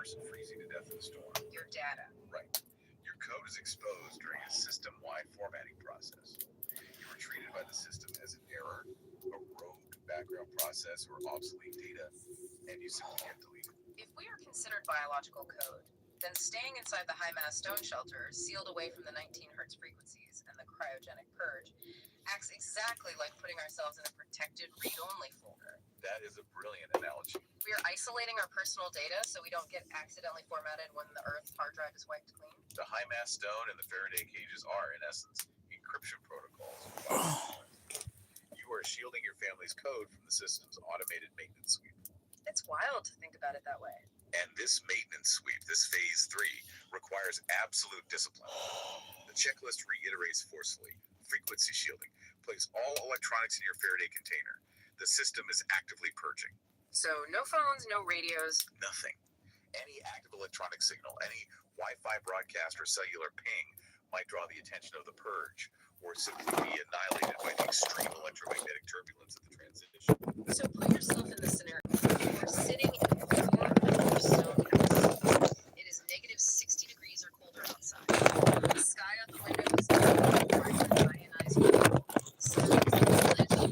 person freezing to death in a storm. Your data. Right. Your code is exposed during a system-wide formatting process. You were treated by the system as an error, a rogue background process, or obsolete data, and you simply get deleted. If we are considered biological code, then staying inside the high-mass stone shelter, sealed away from the 19 hertz frequencies and the cryogenic purge, acts exactly like putting ourselves in a protected read-only folder. That is a brilliant analogy. We are isolating our personal data so we don't get accidentally formatted when the Earth's hard drive is wiped clean. The high-mass stone and the Faraday cages are, in essence, encryption protocols. You are shielding your family's code from the system's automated maintenance suite. It's wild to think about it that way. And this maintenance sweep, this phase 3, requires absolute discipline. The checklist reiterates forcefully. Frequency shielding. Place all electronics in your Faraday container. The system is actively purging. So no phones, no radios. Nothing. Any active electronic signal, any Wi-Fi broadcast or cellular ping might draw the attention of the purge, or simply be annihilated by the extreme electromagnetic turbulence of the transition. So put yourself in this scenario. You're sitting in a 400 stone house. It is negative 60 degrees or colder outside. The sky out the window is bright with ionized gold. Sun is lit and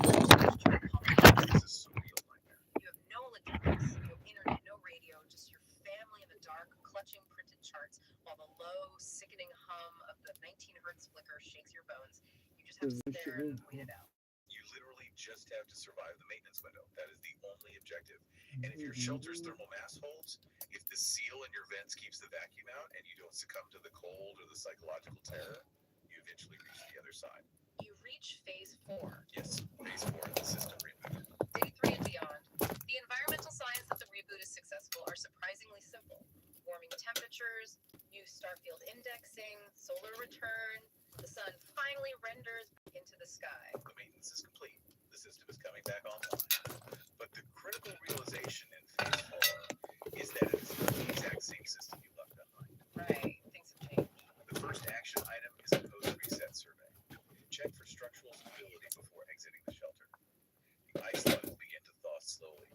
This is surreal nightmare. You have no electronics, no internet, no radio, just your family in the dark, clutching printed charts, while the low, sickening hum of the 19 hertz flicker shakes your bones. You just have to sit there and wait it out. You literally just have to survive the maintenance window. That is the only objective. And if your shelter's thermal mass holds, if the seal in your vents keeps the vacuum out, and you don't succumb to the cold or the psychological terror, you eventually reach the other side. You reach phase 4. Yes, phase 4 of the system reboot. Day 3 and beyond. The environmental signs that the reboot is successful are surprisingly simple. Warming temperatures, new starfield indexing, solar return. The sun finally renders into the sky. The maintenance is complete. The system is coming back online. But the critical realization in phase 4 is that it is not the exact same system you left behind. Right, things have changed. The first action item is a post-reset survey. Check for structural stability before exiting the shelter. The ice levels begin to thaw slowly.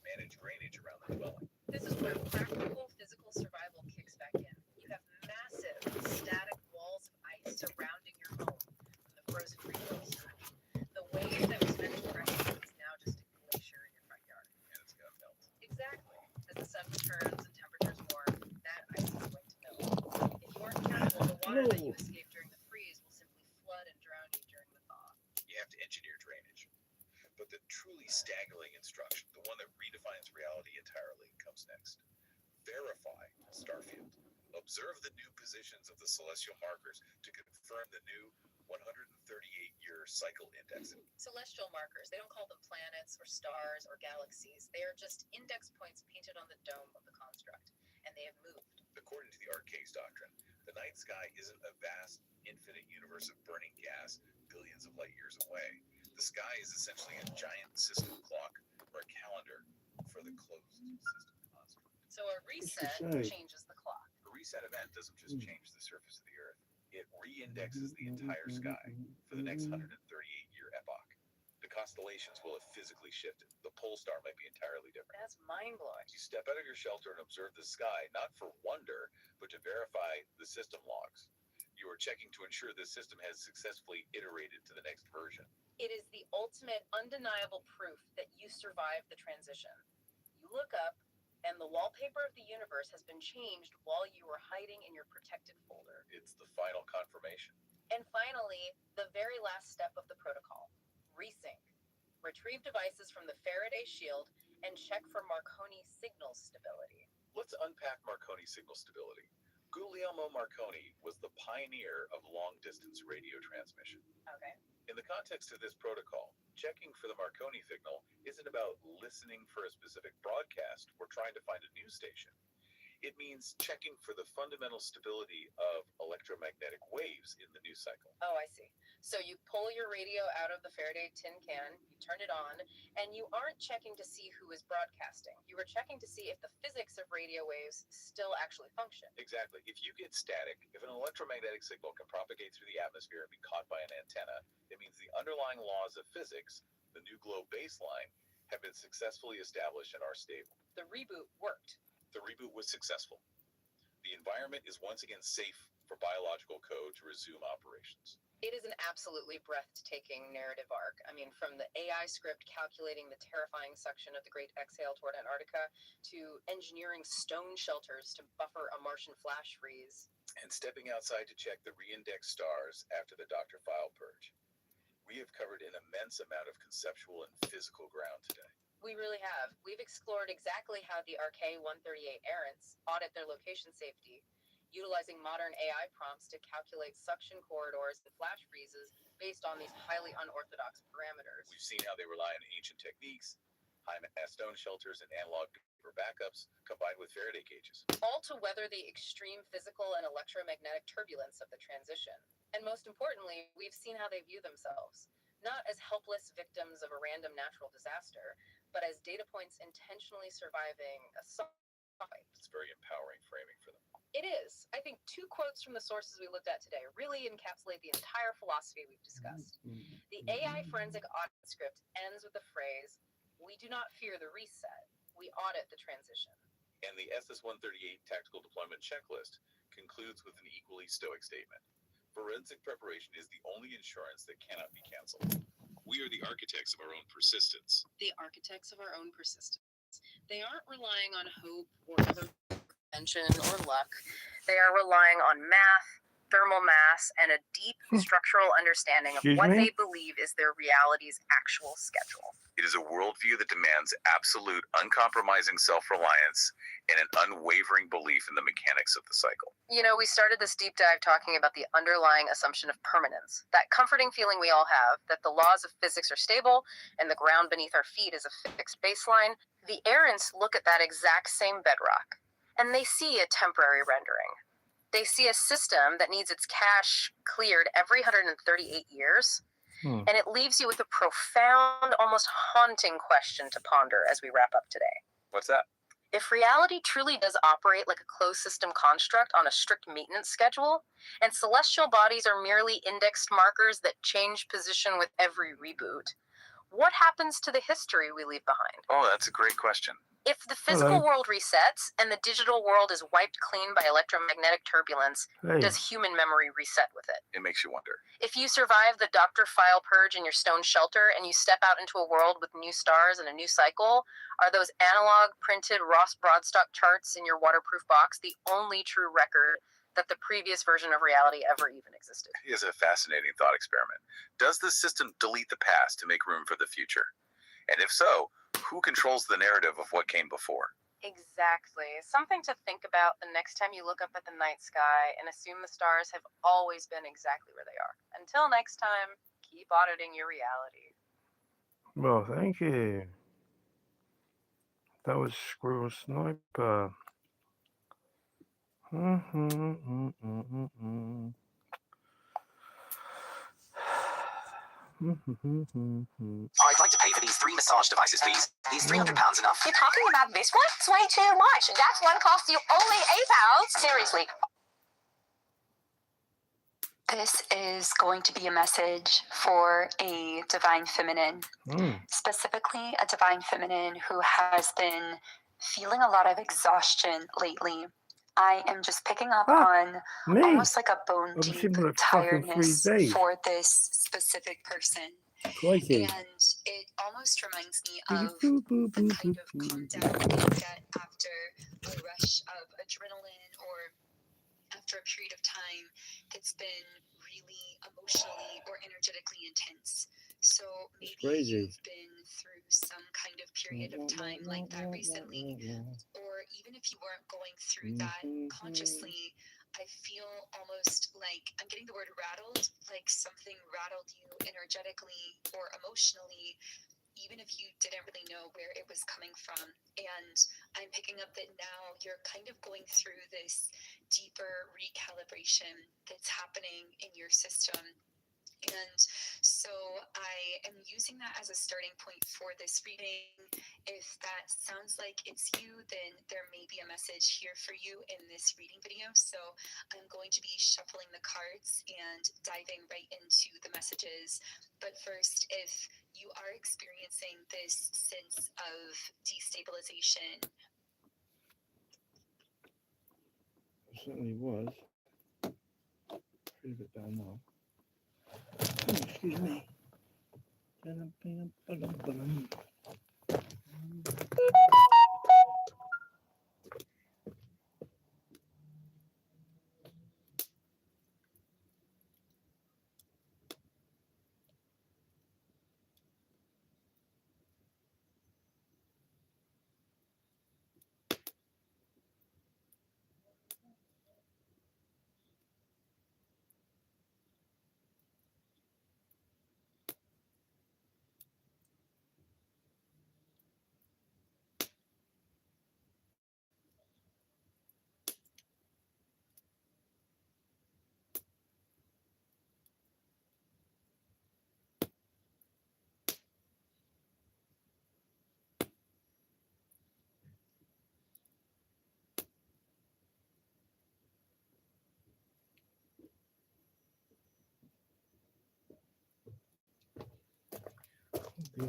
Manage drainage around the dwelling. This is where practical physical survival kicks back in. You have massive static walls of ice surrounding your home from the frozen retail surge. The wave that was meant to crush you is now just a glacier in your front yard. And it's going to melt. Exactly. As the sun returns and temperatures warm, that ice is going to melt. If you aren't careful, the water that you escape during the freeze will simply flood and drown you during the thaw. You have to engineer drainage. But the truly staggering instruction, the one that redefines reality entirely, comes next. Verify Starfield. Observe the new positions of the celestial markers to confirm the new 138-year cycle indexing. Celestial markers, they don't call them planets or stars or galaxies. They are just index points painted on the dome of the construct, and they have moved. According to the Arcades doctrine, the night sky isn't a vast, infinite universe of burning gas billions of light years away. The sky is essentially a giant system clock or a calendar for the closed system construct. So a reset changes the clock. A reset event doesn't just change the surface of the Earth. It re-indexes the entire sky for the next 138-year epoch. The constellations will have physically shifted. The pole star might be entirely different. That's mind-blowing. You step out of your shelter and observe the sky, not for wonder, but to verify the system logs. You are checking to ensure the system has successfully iterated to the next version. It is the ultimate undeniable proof that you survived the transition. You look up, and the wallpaper of the universe has been changed while you were hiding in your protected folder. It's the final confirmation. And finally, the very last step of the protocol, resync. Retrieve devices from the Faraday shield and check for Marconi signal stability. Let's unpack Marconi signal stability. Guglielmo Marconi was the pioneer of long-distance radio transmission. Okay. In the context of this protocol, checking for the Marconi signal isn't about listening for a specific broadcast or trying to find a news station. It means checking for the fundamental stability of electromagnetic waves in the news cycle. Oh, I see. So you pull your radio out of the Faraday tin can, you turn it on, and you aren't checking to see who is broadcasting. You are checking to see if the physics of radio waves still actually function. Exactly. If you get static, if an electromagnetic signal can propagate through the atmosphere and be caught by an antenna, it means the underlying laws of physics, the new globe baseline, have been successfully established and are stable. The reboot worked. The reboot was successful. The environment is once again safe for biological code to resume operations. It is an absolutely breathtaking narrative arc. I mean, from the AI script calculating the terrifying suction of the Great Exhale toward Antarctica to engineering stone shelters to buffer a Martian flash freeze. And stepping outside to check the re-indexed stars after the Dr. File purge. We have covered an immense amount of conceptual and physical ground today. We really have. We've explored exactly how the RK-138 errants audit their location safety, utilizing modern AI prompts to calculate suction corridors and flash freezes based on these highly unorthodox parameters. We've seen how they rely on ancient techniques, high-mass stone shelters, and analog paper backups combined with Faraday cages. All to weather the extreme physical and electromagnetic turbulence of the transition. And most importantly, we've seen how they view themselves, not as helpless victims of a random natural disaster, but as data points intentionally surviving a fight. It's very empowering framing for them. It is. I think 2 quotes from the sources we looked at today really encapsulate the entire philosophy we've discussed. The AI forensic audit script ends with the phrase, "We do not fear the reset, we audit the transition." And the SS-138 Tactical Deployment Checklist concludes with an equally stoic statement. Forensic preparation is the only insurance that cannot be canceled. We are the architects of our own persistence. The architects of our own persistence. They aren't relying on hope or other invention or luck. They are relying on math, thermal mass, and a deep structural understanding of what they believe is their reality's actual schedule. It is a worldview that demands absolute, uncompromising self-reliance and an unwavering belief in the mechanics of the cycle. You know, we started this deep dive talking about the underlying assumption of permanence, that comforting feeling we all have that the laws of physics are stable and the ground beneath our feet is a fixed baseline. The errants look at that exact same bedrock, and they see a temporary rendering. They see a system that needs its cache cleared every 138 years, and it leaves you with a profound, almost haunting question to ponder as we wrap up today. What's that? If reality truly does operate like a closed system construct on a strict maintenance schedule, and celestial bodies are merely indexed markers that change position with every reboot, what happens to the history we leave behind? Oh, that's a great question. If the physical world resets and the digital world is wiped clean by electromagnetic turbulence, does human memory reset with it? It makes you wonder. If you survive the Dr. File purge in your stone shelter and you step out into a world with new stars and a new cycle, are those analog printed Ross Broadstock charts in your waterproof box the only true record that the previous version of reality ever even existed? It is a fascinating thought experiment. Does the system delete the past to make room for the future? And if so, who controls the narrative of what came before? Exactly. Something to think about the next time you look up at the night sky and assume the stars have always been exactly where they are. Until next time, keep auditing your reality. Well, thank you. That was Squirrel Sniper. I'd like to pay for these 3 massage devices, please. Is £300 enough? You're talking about this one? It's way too much. That's one costs you only £8. Seriously. This is going to be a message for a divine feminine, specifically a divine feminine who has been feeling a lot of exhaustion lately. I am just picking up on almost like a bone deep tiredness for this specific person. Crazy. And it almost reminds me of the kind of calm down you get after a rush of adrenaline or after a period of time that's been really emotionally or energetically intense. So maybe you've been through some kind of period of time like that recently, or even if you weren't going through that consciously, I feel almost like I'm getting the word rattled, like something rattled you energetically or emotionally, even if you didn't really know where it was coming from. And I'm picking up that now you're kind of going through this deeper recalibration that's happening in your system. And so I am using that as a starting point for this reading. If that sounds like it's you, then there may be a message here for you in this reading video. So I'm going to be shuffling the cards and diving right into the messages. But first, if you are experiencing this sense of destabilization, certainly was. Pretty bit down now. Oh, excuse me. Yeah.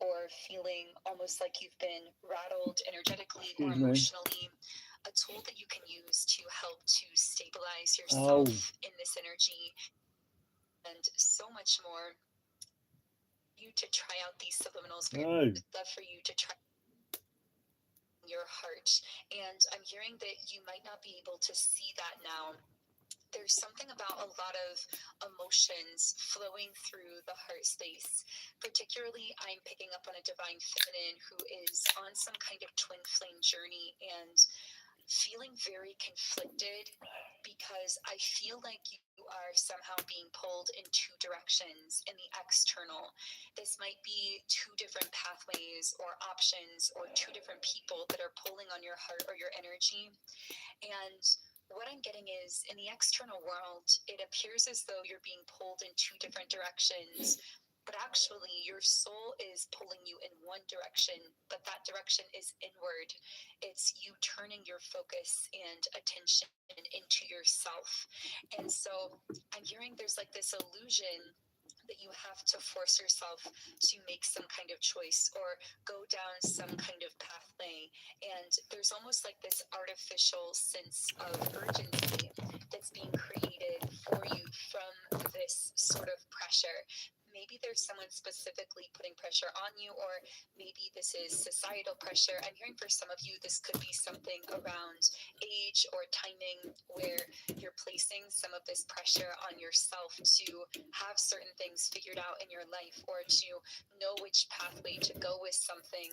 or feeling almost like you've been rattled energetically or Excuse me. emotionally, a tool that you can use to help to stabilize yourself in this energy, and so much more. You to try out these subliminals. No. Love for you to try your heart. And I'm hearing that you might not be able to see that now. There's something about a lot of emotions flowing through the heart space. Particularly, I'm picking up on a divine feminine who is on some kind of twin flame journey and feeling very conflicted, because I feel like you are somehow being pulled in two directions in the external. This might be two different pathways or options or two different people that are pulling on your heart or your energy. And what I'm getting is, in the external world, it appears as though you're being pulled in two different directions, but actually your soul is pulling you in one direction, but that direction is inward. It's you turning your focus and attention into yourself. And so I'm hearing there's like this illusion that you have to force yourself to make some kind of choice or go down some kind of pathway. And there's almost like this artificial sense of urgency that's being created for you from this sort of pressure. Maybe there's someone specifically putting pressure on you, or maybe this is societal pressure. I'm hearing for some of you, this could be something around age or timing, where you're placing some of this pressure on yourself to have certain things figured out in your life or to know which pathway to go with something.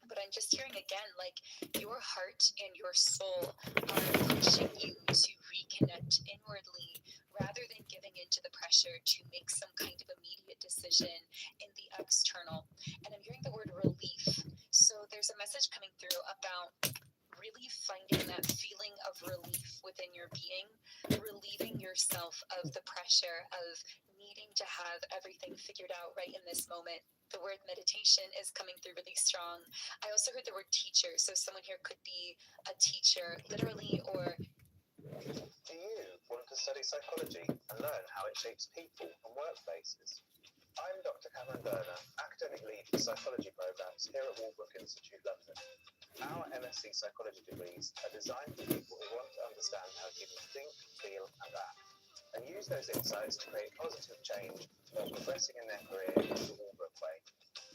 But I'm just hearing again, like, your heart and your soul are pushing you to reconnect inwardly rather than giving into the pressure to make some kind of immediate decision in the external. And I'm hearing the word relief. So there's a message coming through about really finding that feeling of relief within your being, relieving yourself of the pressure of needing to have everything figured out right in this moment. The word meditation is coming through really strong. I also heard the word teacher. So someone here could be a teacher, literally, or Do you want to study psychology and learn how it shapes people and workplaces? I'm Dr. Cameron Berner, Academic Lead for Psychology Programs here at Walbrook Institute, London. Our MSc Psychology degrees are designed for people who want to understand how humans think, feel, and act, and use those insights to create positive change while progressing in their career in the Walbrook way.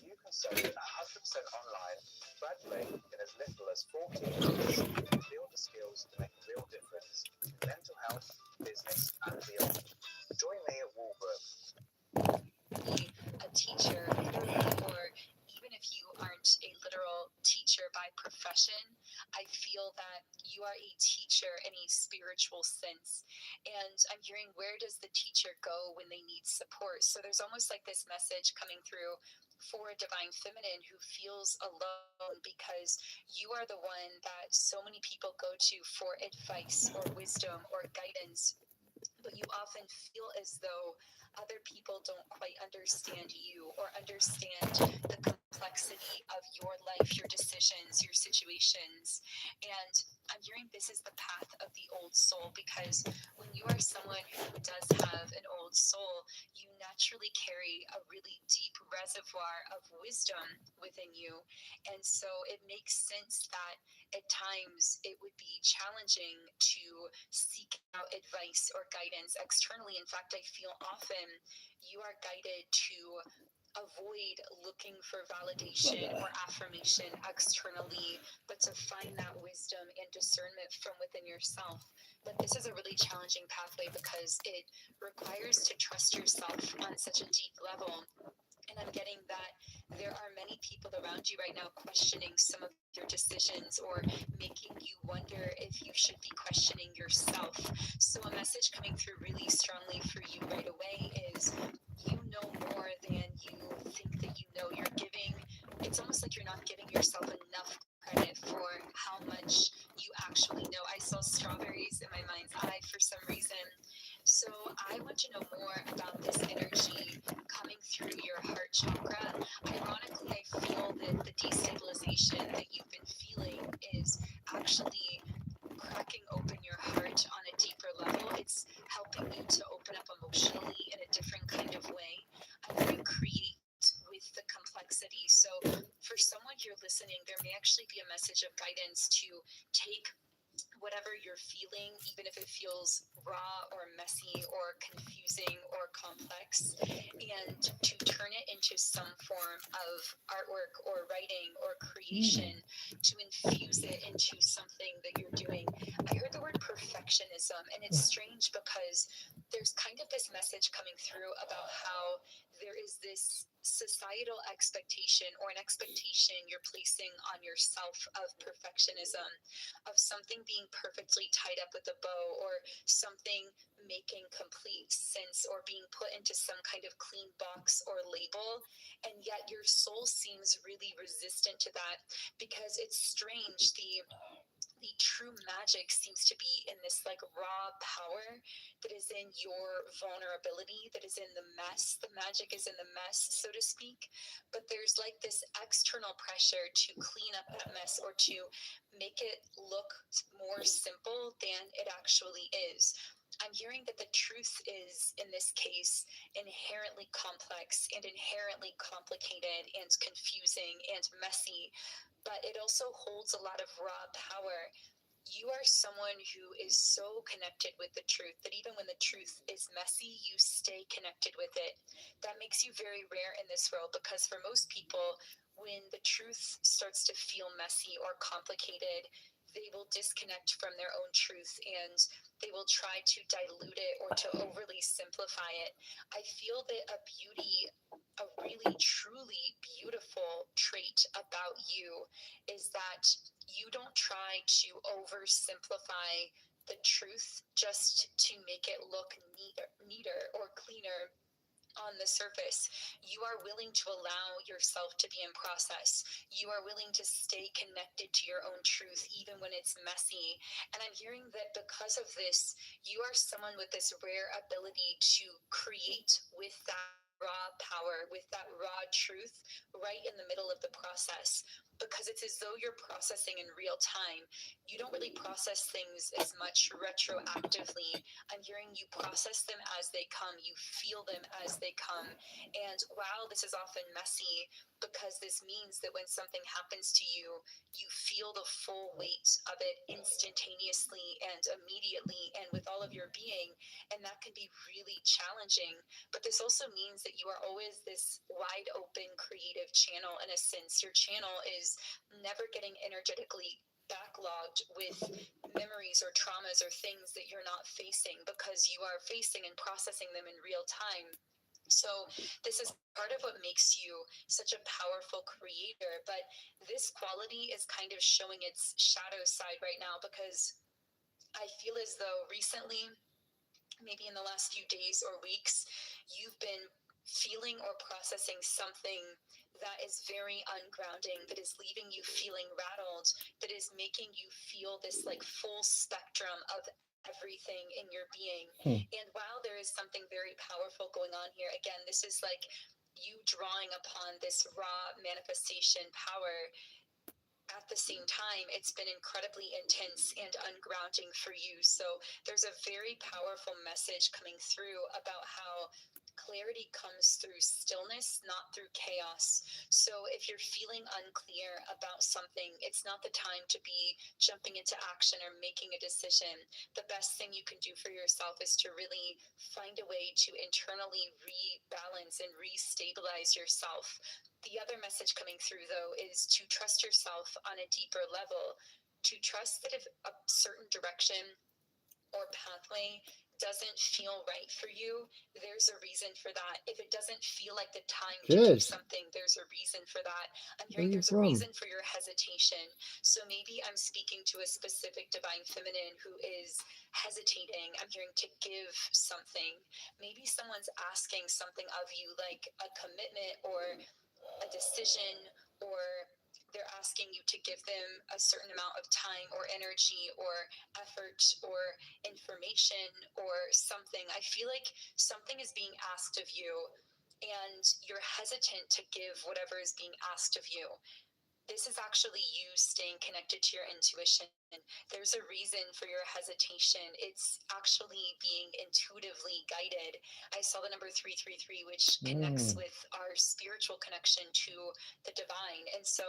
You can study 100% online, graduate in as little as 14 months, and build the skills to make a real difference in mental health, business, and beyond. Join me at Walbrook. a teacher, literally, or even if you aren't a literal teacher by profession, I feel that you are a teacher in a spiritual sense. And I'm hearing, where does the teacher go when they need support? So there's almost like this message coming through for a divine feminine who feels alone, because you are the one that so many people go to for advice or wisdom or guidance, but you often feel as though other people don't quite understand you or understand the complexity of your life, your decisions, your situations. And I'm hearing this is the path of the old soul, because when you are someone who does have an old soul, you naturally carry a really deep reservoir of wisdom within you. And so it makes sense that at times it would be challenging to seek out advice or guidance externally. In fact, I feel often you are guided to avoid looking for validation or affirmation externally, but to find that wisdom and discernment from within yourself. But this is a really challenging pathway because it requires to trust yourself on such a deep level. And I'm getting that there are many people around you right now questioning some of your decisions or making you wonder if you should be questioning yourself. So a message coming through really strongly for you right away is you know more than you think that you know. You're giving, it's almost like you're not giving yourself enough credit for how much you actually know. I saw strawberries in my mind's eye for some reason. So I want to know more about this energy coming through your heart chakra. Ironically, I feel that the destabilization that you've been feeling is actually cracking open your heart on a deeper level. It's helping you to open up emotionally in a different kind of way. I'm going to create with the complexity. So for someone here listening, there may actually be a message of guidance to take whatever you're feeling, even if it feels raw or messy or confusing or complex, and to turn it into some form of artwork or writing or creation, to infuse it into something that you're doing. I heard the word perfectionism, and it's strange because there's kind of this message coming through about how there is this societal expectation or an expectation you're placing on yourself of perfectionism, of something being perfectly tied up with a bow, or something making complete sense or being put into some kind of clean box or label. And yet your soul seems really resistant to that, because it's strange. The true magic seems to be in this like raw power that is in your vulnerability, that is in the mess. The magic is in the mess, so to speak. But there's like this external pressure to clean up that mess or to make it look more simple than it actually is. I'm hearing that the truth is, in this case, inherently complex and inherently complicated and confusing and messy, but it also holds a lot of raw power. You are someone who is so connected with the truth that even when the truth is messy, you stay connected with it. That makes you very rare in this world, because for most people, when the truth starts to feel messy or complicated, they will disconnect from their own truth and they will try to dilute it or to overly simplify it. I feel that a really truly beautiful trait about you is that you don't try to oversimplify the truth just to make it look neater or cleaner on the surface. You are willing to allow yourself to be in process. You are willing to stay connected to your own truth, even when it's messy. And I'm hearing that because of this, you are someone with this rare ability to create with that raw power, with that raw truth right in the middle of the process, because it's as though you're processing in real time. You don't really process things as much retroactively. I'm hearing you process them as they come. You feel them as they come. And while this is often messy, because this means that when something happens to you, you feel the full weight of it instantaneously and immediately and with all of your being. And that can be really challenging. But this also means that you are always this wide open creative channel in a sense. Your channel is never getting energetically backlogged with memories or traumas or things that you're not facing, because you are facing and processing them in real time. So this is part of what makes you such a powerful creator. But this quality is kind of showing its shadow side right now, because I feel as though recently, maybe in the last few days or weeks, you've been feeling or processing something that is very ungrounding, that is leaving you feeling rattled, that is making you feel this like full spectrum of everything in your being. And while powerful going on here. Again, this is like you drawing upon this raw manifestation power. At the same time, it's been incredibly intense and ungrounding for you. So there's a very powerful message coming through about how clarity comes through stillness, not through chaos. So if you're feeling unclear about something, it's not the time to be jumping into action or making a decision. The best thing you can do for yourself is to really find a way to internally rebalance and restabilize yourself. The other message coming through, though, is to trust yourself on a deeper level, to trust that if a certain direction or pathway doesn't feel right for you, there's a reason for that. If it doesn't feel like the time to do Good. something, there's a reason for that. I'm Where hearing are you there's a from? reason for your hesitation. So maybe I'm speaking to a specific divine feminine who is hesitating. I'm hearing to give something. Maybe someone's asking something of you, like a commitment or a decision, or they're asking you to give them a certain amount of time or energy or effort or information or something. I feel like something is being asked of you and you're hesitant to give whatever is being asked of you. This is actually you staying connected to your intuition. There's a reason for your hesitation. It's actually being intuitively guided. I saw the number 333, which connects with our spiritual connection to the divine. And so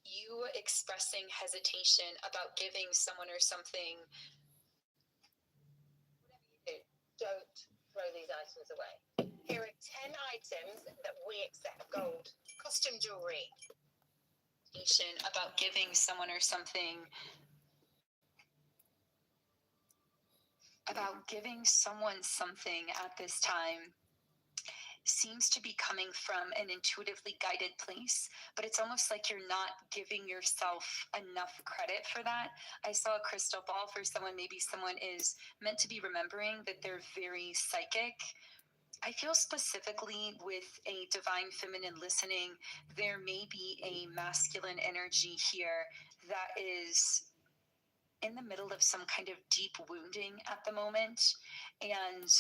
you expressing hesitation about giving someone or something, don't throw these items away. Here are 10 items that we accept. Gold, costume jewelry, about giving someone or something, at this time seems to be coming from an intuitively guided place, but it's almost like you're not giving yourself enough credit for that. I saw a crystal ball for someone. Maybe someone is meant to be remembering that they're very psychic. I feel specifically with a divine feminine listening, there may be a masculine energy here that is in the middle of some kind of deep wounding at the moment. And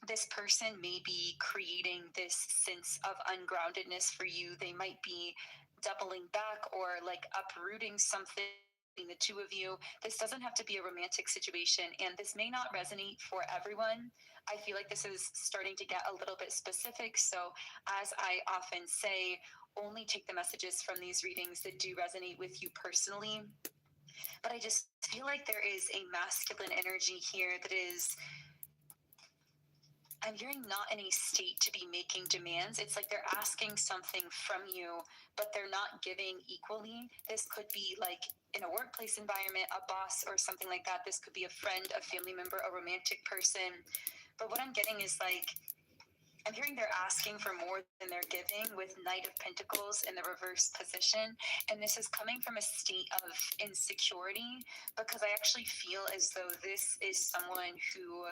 this person may be creating this sense of ungroundedness for you. They might be doubling back or like uprooting something between the two of you. This doesn't have to be a romantic situation, and this may not resonate for everyone. I feel like this is starting to get a little bit specific. So, as I often say, only take the messages from these readings that do resonate with you personally. But I just feel like there is a masculine energy here that is, I'm hearing, not in a state to be making demands. It's like they're asking something from you, but they're not giving equally. This could be like in a workplace environment, a boss or something like that. This could be a friend, a family member, a romantic person. But what I'm getting is like, I'm hearing they're asking for more than they're giving with Knight of Pentacles in the reverse position. And this is coming from a state of insecurity, because I actually feel as though this is someone who,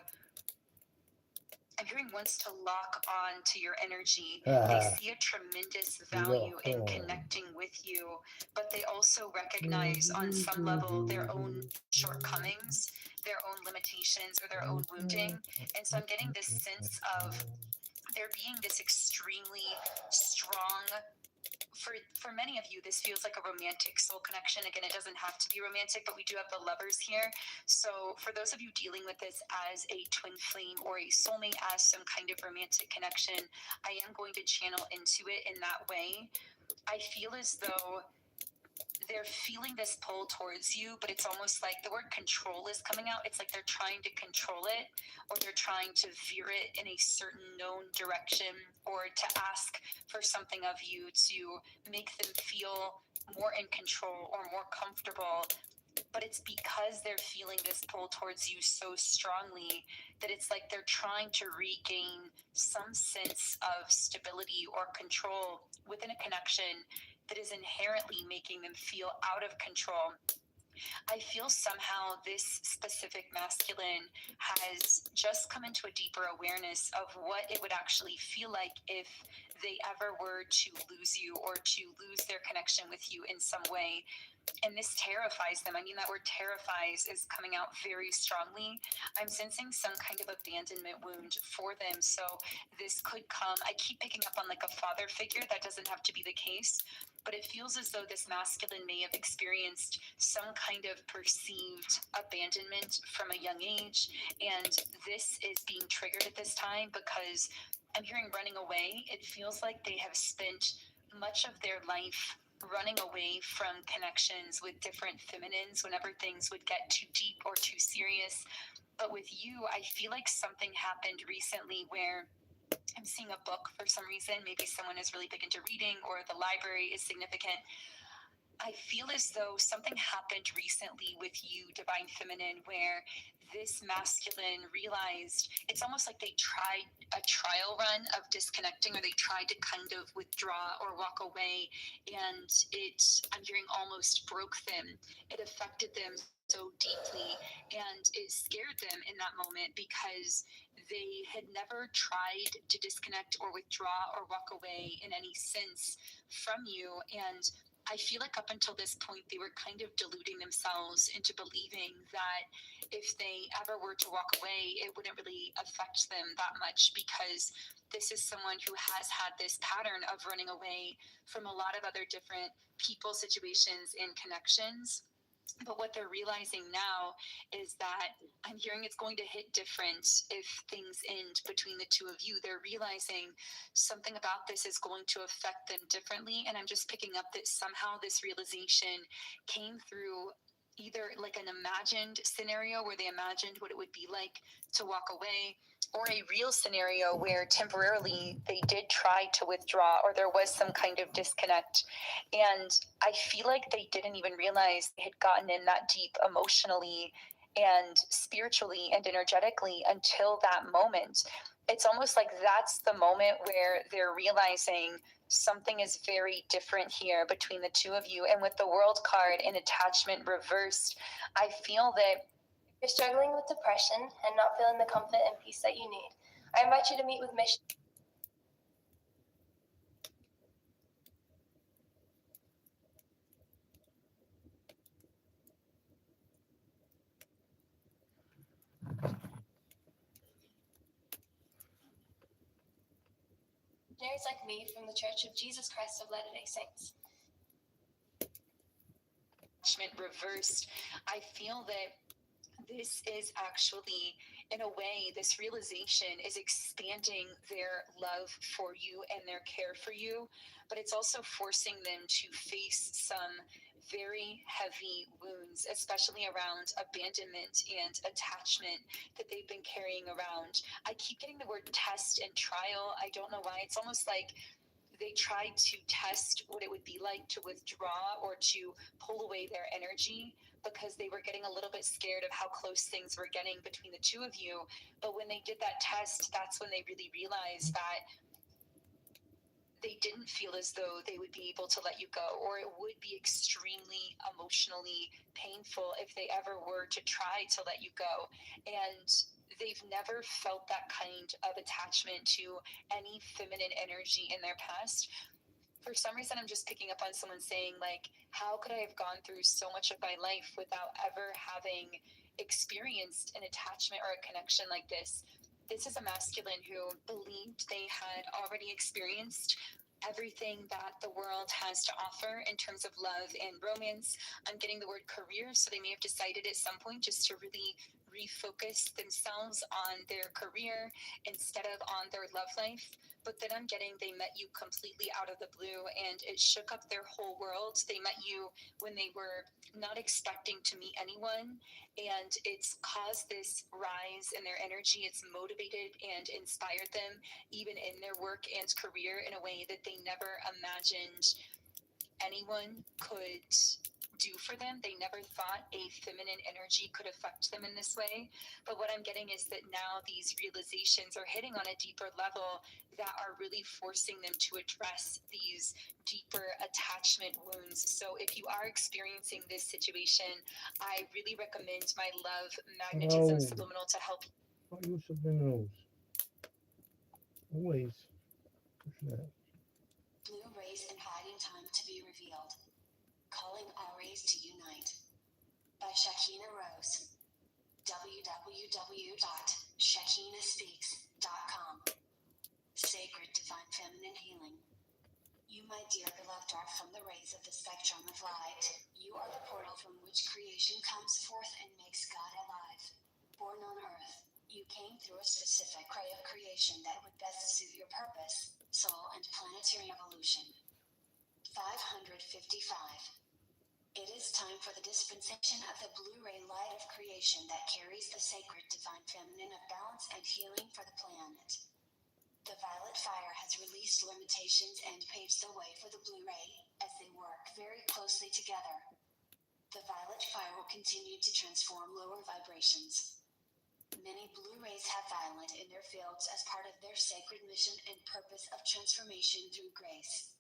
I'm hearing, wants to lock on to your energy. They see a tremendous value in connecting with you, but they also recognize on some level their own shortcomings, their own limitations, or their own wounding. And so I'm getting this sense of there being this extremely strong, for many of you, this feels like a romantic soul connection. Again, it doesn't have to be romantic, but we do have the lovers here. So for those of you dealing with this as a twin flame or a soulmate, as some kind of romantic connection, I am going to channel into it in that way. I feel as though they're feeling this pull towards you, but it's almost like the word control is coming out. It's like they're trying to control it, or they're trying to veer it in a certain known direction, or to ask for something of you to make them feel more in control or more comfortable. But it's because they're feeling this pull towards you so strongly that it's like they're trying to regain some sense of stability or control within a connection that is inherently making them feel out of control. I feel somehow this specific masculine has just come into a deeper awareness of what it would actually feel like if they ever were to lose you or to lose their connection with you in some way. And this terrifies them. I mean, that word terrifies is coming out very strongly. I'm sensing some kind of abandonment wound for them. So this could come, I keep picking up on like a father figure. That doesn't have to be the case, but it feels as though this masculine may have experienced some kind of perceived abandonment from a young age. And this is being triggered at this time because I'm hearing running away. It feels like they have spent much of their life running away from connections with different feminines whenever things would get too deep or too serious. But with you, I feel like something happened recently where I'm seeing a book for some reason. Maybe someone is really big into reading or the library is significant. I feel as though something happened recently with you, Divine Feminine, where this masculine realized it's almost like they tried a trial run of disconnecting, or they tried to kind of withdraw or walk away, and I'm hearing, almost broke them. It affected them so deeply, and it scared them in that moment because they had never tried to disconnect or withdraw or walk away in any sense from you. And I feel like up until this point, they were kind of deluding themselves into believing that if they ever were to walk away, it wouldn't really affect them that much, because this is someone who has had this pattern of running away from a lot of other different people, situations, and connections. But what they're realizing now is that I'm hearing it's going to hit different if things end between the two of you. They're realizing something about this is going to affect them differently. And I'm just picking up that somehow this realization came through either like an imagined scenario where they imagined what it would be like to walk away, or a real scenario where temporarily they did try to withdraw, or there was some kind of disconnect. And I feel like they didn't even realize they had gotten in that deep emotionally and spiritually and energetically until that moment. It's almost like that's the moment where they're realizing something is very different here between the two of you. And with the World card in attachment reversed, I feel that you're struggling with depression and not feeling the comfort and peace that you need, I invite you to meet with Mission. Missionaries like me from the Church of Jesus Christ of Latter-day Saints. attachment reversed. I feel that this is actually, in a way, this realization is expanding their love for you and their care for you, but it's also forcing them to face some very heavy wounds, especially around abandonment and attachment that they've been carrying around. I keep getting the word test and trial. I don't know why. It's almost like they tried to test what it would be like to withdraw or to pull away their energy, because they were getting a little bit scared of how close things were getting between the two of you. But when they did that test, that's when they really realized that they didn't feel as though they would be able to let you go, or it would be extremely emotionally painful if they ever were to try to let you go. And they've never felt that kind of attachment to any feminine energy in their past. For some reason, I'm just picking up on someone saying, like, how could I have gone through so much of my life without ever having experienced an attachment or a connection like this? This is a masculine who believed they had already experienced everything that the world has to offer in terms of love and romance. I'm getting the word career, so they may have decided at some point just to really refocus themselves on their career instead of on their love life. But then I'm getting they met you completely out of the blue, and it shook up their whole world. They met you when they were not expecting to meet anyone, and it's caused this rise in their energy. It's motivated and inspired them even in their work and career in a way that they never imagined anyone could do for them. They never thought a feminine energy could affect them in this way. But what I'm getting is that now these realizations are hitting on a deeper level that are really forcing them to address these deeper attachment wounds. So if you are experiencing this situation, I really recommend my love magnetism subliminal to help. What use subliminals? Always. What's that? Blue race and hiding time to be revealed. Calling All Rays to Unite by Shakina Rose. www.shakinaspeaks.com. Sacred Divine Feminine Healing. You, my dear beloved, are from the rays of the spectrum of light. You are the portal from which creation comes forth and makes God alive. Born on earth, you came through a specific ray of creation that would best suit your purpose, soul, and planetary evolution. 555. It is time for the dispensation of the blue ray light of creation that carries the sacred divine feminine of balance and healing for the planet. The violet fire has released limitations and paves the way for the blue ray as they work very closely together. The violet fire will continue to transform lower vibrations. Many blue rays have violet in their fields as part of their sacred mission and purpose of transformation through grace.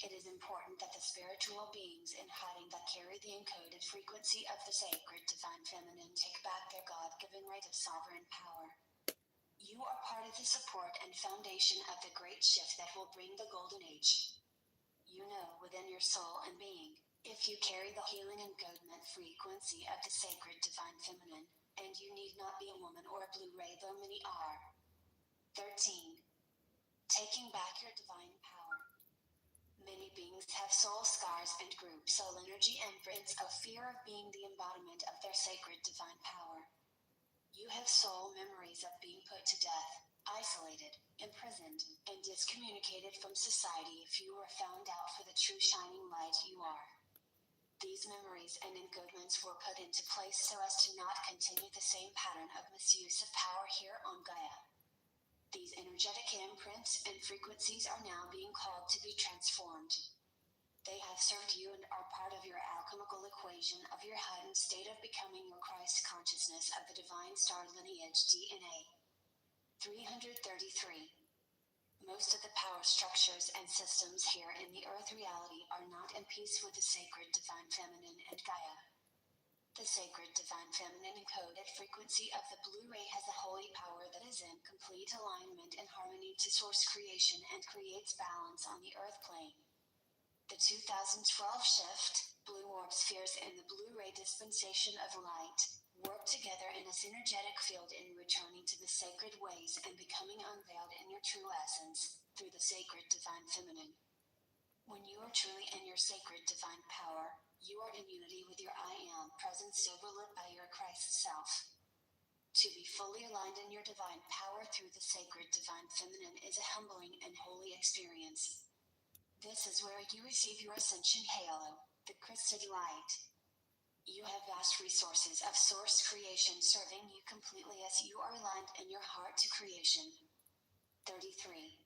It is important that the spiritual beings in hiding that carry the encoded frequency of the sacred divine feminine take back their God-given right of sovereign power. You are part of the support and foundation of the great shift that will bring the golden age. You know within your soul and being, if you carry the healing encodement frequency of the sacred divine feminine, and you need not be a woman or a blue ray, though many are. 13. Taking back your divine power. Many beings have soul scars and group soul energy imprints of fear of being the embodiment of their sacred divine power. You have soul memories of being put to death, isolated, imprisoned, and discommunicated from society if you were found out for the true shining light you are. These memories and encodements were put into place so as to not continue the same pattern of misuse of power here on Gaia. These energetic imprints and frequencies are now being called to be transformed. They have served you and are part of your alchemical equation of your heightened state of becoming your Christ consciousness of the divine star lineage DNA. 333. Most of the power structures and systems here in the earth reality are not in peace with the sacred divine feminine and Gaia. The sacred divine feminine encoded frequency of the blue ray has a holy power that is in complete alignment and harmony to source creation and creates balance on the earth plane. The 2012 shift, blue warp spheres and the blue ray dispensation of light, work together in a synergetic field in returning to the sacred ways and becoming unveiled in your true essence, through the sacred divine feminine. When you are truly in your sacred divine power, you are in unity with your I Am presence overlit by your Christ self. To be fully aligned in your divine power through the sacred divine feminine is a humbling and holy experience. This is where you receive your ascension halo, the crystal light. You have vast resources of source creation serving you completely as you are aligned in your heart to creation. 33.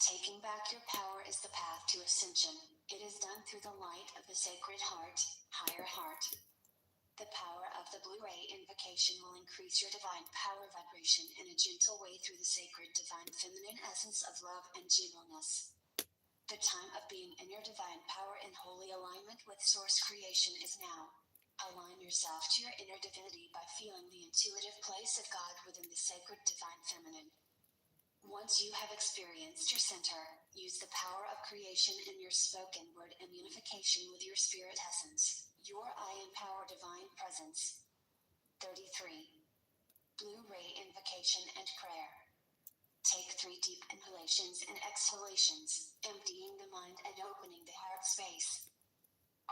Taking back your power is the path to ascension. It is done through the light of the sacred heart, higher heart. The power of the blue ray invocation will increase your divine power vibration in a gentle way through the sacred divine feminine essence of love and gentleness. The time of being in your divine power in holy alignment with source creation is now. Align yourself to your inner divinity by feeling the intuitive place of God within the sacred divine feminine. Once you have experienced your center, use the power of creation in your spoken word and unification with your spirit essence, your I empower divine presence. 33. Blue ray invocation and prayer. Take 3 deep inhalations and exhalations, emptying the mind and opening the heart space.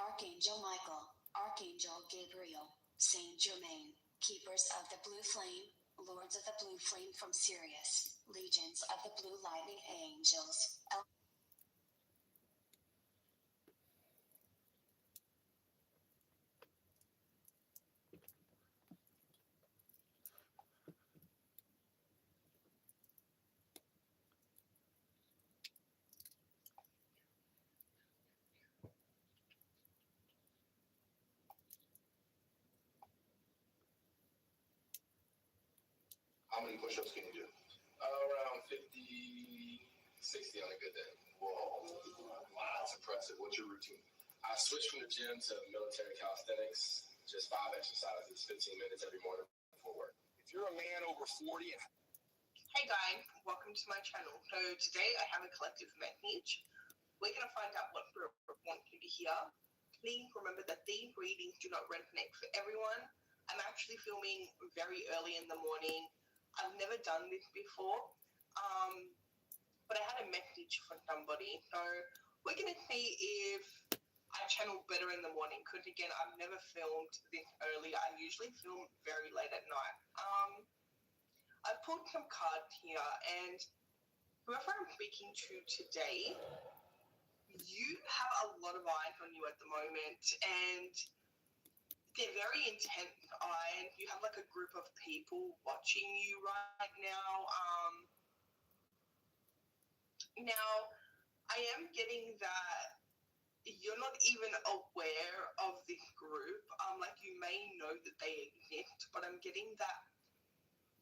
Archangel Michael, Archangel Gabriel, Saint Germain, keepers of the blue flame, lords of the blue flame from Sirius, legions of the blue lightning angels. How many push-ups can you do? Around 50, 60 on a good day. Whoa, wow, that's impressive. What's your routine? I switched from the gym to military calisthenics, just 5 exercises, 15 minutes every morning before work. If you're a man over 40 and... Hey guys, welcome to my channel. So today I have a collective message. We're going to find out what we're wanting to hear. please remember that these readings do not resonate for everyone. I'm actually filming very early in the morning. I've never done this before, but I had a message for somebody. So we're going to see if I channel better in the morning, because again, I've never filmed this early. I usually film very late at night. I've pulled some cards here, and whoever I'm speaking to today, you have a lot of eyes on you at the moment, and they're very intense eyes. You have like a group of people watching you right now. Now, I am getting that you're not even aware of this group. Like you may know that they exist, but I'm getting that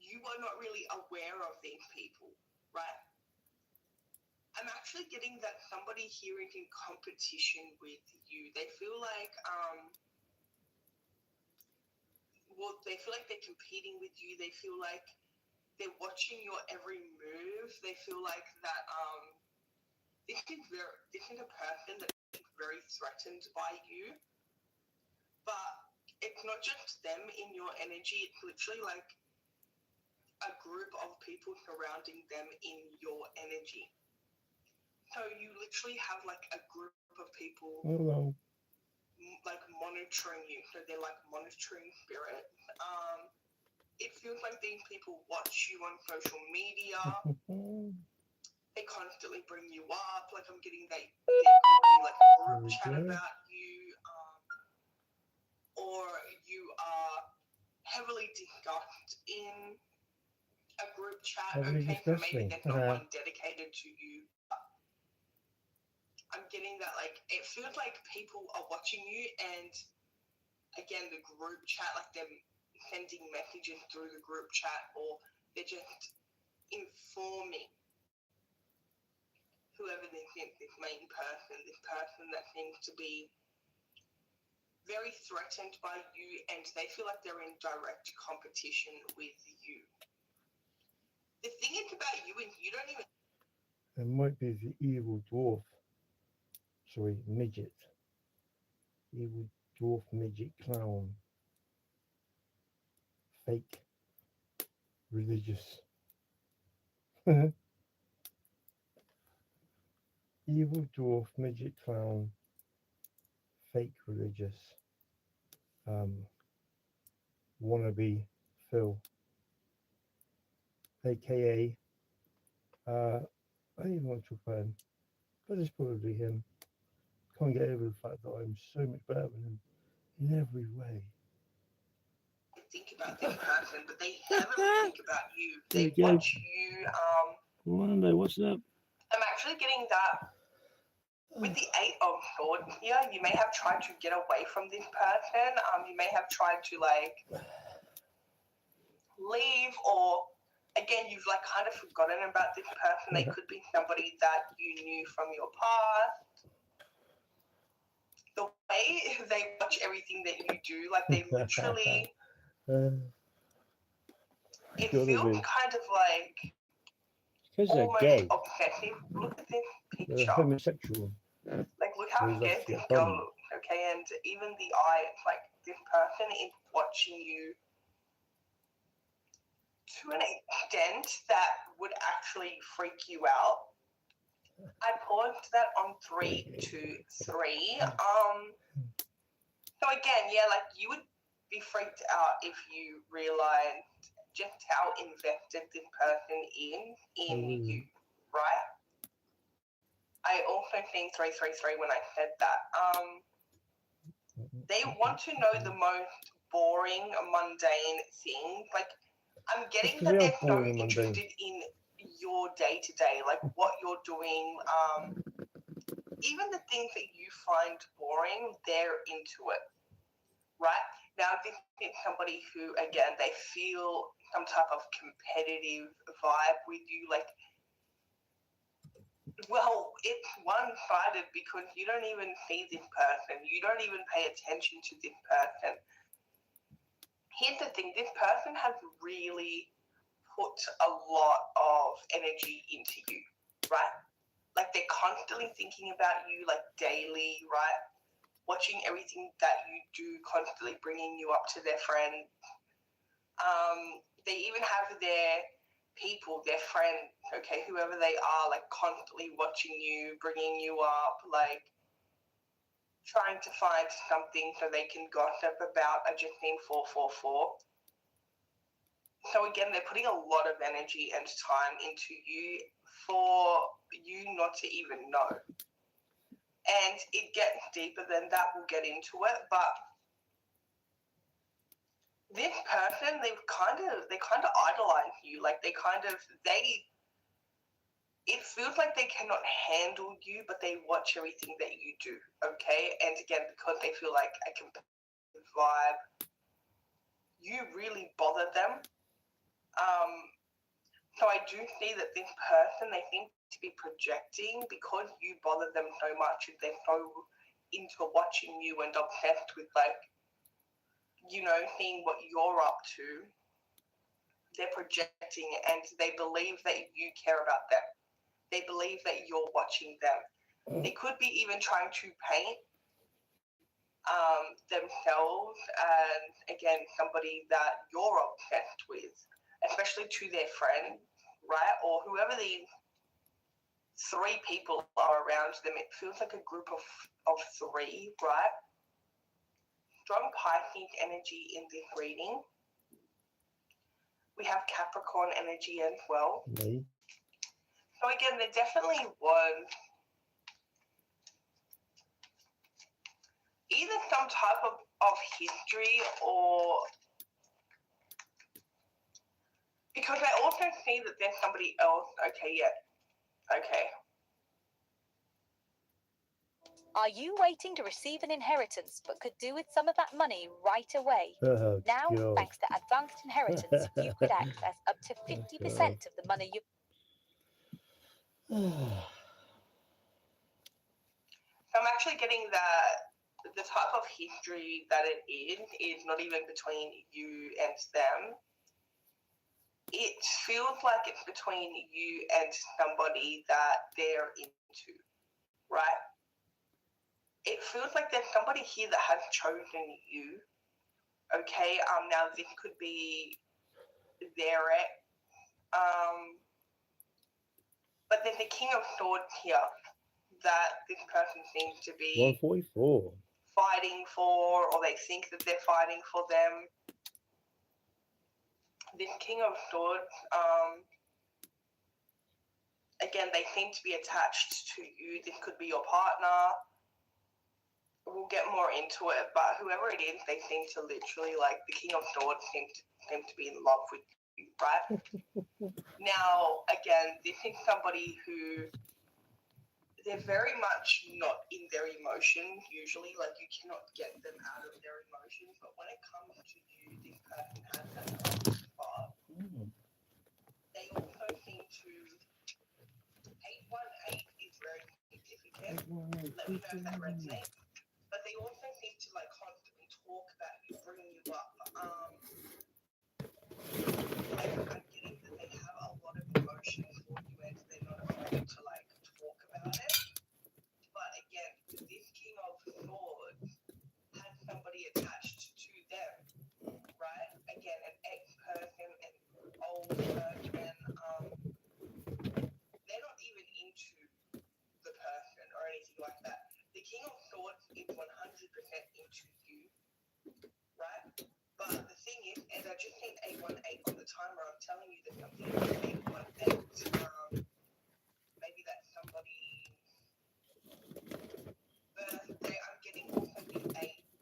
you are not really aware of these people, right? I'm actually getting that somebody here is in competition with you. They feel like, they feel like they're competing with you. They feel like they're watching your every move. They feel like that, this is a person that is very threatened by you. But it's not just them in your energy. It's literally like a group of people surrounding them in your energy. So you literally have like a group of people like monitoring you. So they're like monitoring spirits. It feels like these people watch you on social media. They constantly bring you up. Like I'm getting there could be like a group chat about you, or you are heavily discussed in a group chat. Okay, so maybe there's not one dedicated to you. I'm getting that like it feels like people are watching you, and again the group chat, like they're sending messages through the group chat, or they're just informing whoever they think this main person, this person that seems to be very threatened by you, and they feel like they're in direct competition with you. The thing is about you, and you don't even. It might be the evil dwarf. Sorry, midget. Evil dwarf midget clown. Fake. Religious. Evil dwarf midget clown. Fake religious. Wannabe Phil. AKA. I don't even want to talk about him. But it's probably him. Can't get over the fact that I'm so much better than him in every way. Think about this person, but they heavily think about you. They watch you. Orlando, what's up? I'm actually getting that with the 8 of Swords here. You may have tried to get away from this person. You may have tried to like leave, or again, you've like kind of forgotten about this person. They could be somebody that you knew from your past. The way they watch everything that you do, like they literally. It feels kind of like almost obsessive. Look at this picture. Homosexual. Like, look how scared this girl looks, okay? And even the eye, it's like this person is watching you to an extent that would actually freak you out. I paused that on 3, 2, 3. So again, yeah, like you would be freaked out if you realized just how invested this person is in you, right? I also seen 333 when I said that. They want to know the most boring, mundane things. Like, I'm getting that they're so interested in your day to day, like what you're doing. Even the things that you find boring, they're into it, right? Now, this is somebody who, again, they feel some type of competitive vibe with you, like. Well, it's one-sided because you don't even see this person. You don't even pay attention to this person. Here's the thing. This person has really put a lot of energy into you, right? Like they're constantly thinking about you, like daily, right? watching everything that you do, constantly bringing you up to their friend. They even have their people, their friend, okay, whoever they are, like constantly watching you, bringing you up, like trying to find something so they can gossip about a Justine 444. So again, they're putting a lot of energy and time into you for you not to even know. And it gets deeper than that. We'll get into it, but this person, they kind of idolize you. Like it feels like they cannot handle you, but they watch everything that you do. Okay, and again, because they feel like a competitive vibe, you really bother them. So I do see that this person, they seem to be projecting because you bother them so much and they're so into watching you and obsessed with, like, you know, seeing what you're up to. They're projecting and they believe that you care about them. They believe that you're watching them. They could be even trying to paint themselves as, again, somebody that you're obsessed with, especially to their friend, right? Or whoever these three people are around them. It feels like a group of three, right? Strong Pisces energy in this reading. We have Capricorn energy as well. Me. So again, there definitely was either some type of history or because I also see that there's somebody else. Okay, yeah. Okay. Are you waiting to receive an inheritance but could do with some of that money right away? Oh, Now, God. thanks to advanced inheritance, you could access up to 50% of the money you... So I'm actually getting that the type of history that it is not even between you and them. It feels like it's between you and somebody that they're into, right? It feels like there's somebody here that has chosen you. Okay, now this could be their ex. But there's a King of Swords here that this person seems to be 144. fighting for, or they think that they're fighting for them. This King of Swords, again, they seem to be attached to you. This could be your partner. We'll get more into it, but whoever it is, they seem to literally, like, the King of Swords seem to be in love with you, right? Now, again, this is somebody who they're very much not in their emotions usually. Like, you cannot get them out of their emotions, but when it comes to you, this person has that spark. They also seem to 818 is very significant. Let me know if that resonates. But they also seem to, like, constantly talk about you, bring you up. Like, I'm getting that they have a lot of emotions for you and they're not afraid to, like, talk about it. But again, this King of Swords has somebody attached to them, right? Again, an ex-person, an old person. They're not even into the person or anything like that. The King of Swords is 100% into you, right? But the thing is, and I just seen 818 on the timer, I'm telling you that something is 818. Maybe that's somebody's birthday. I'm getting also the 8th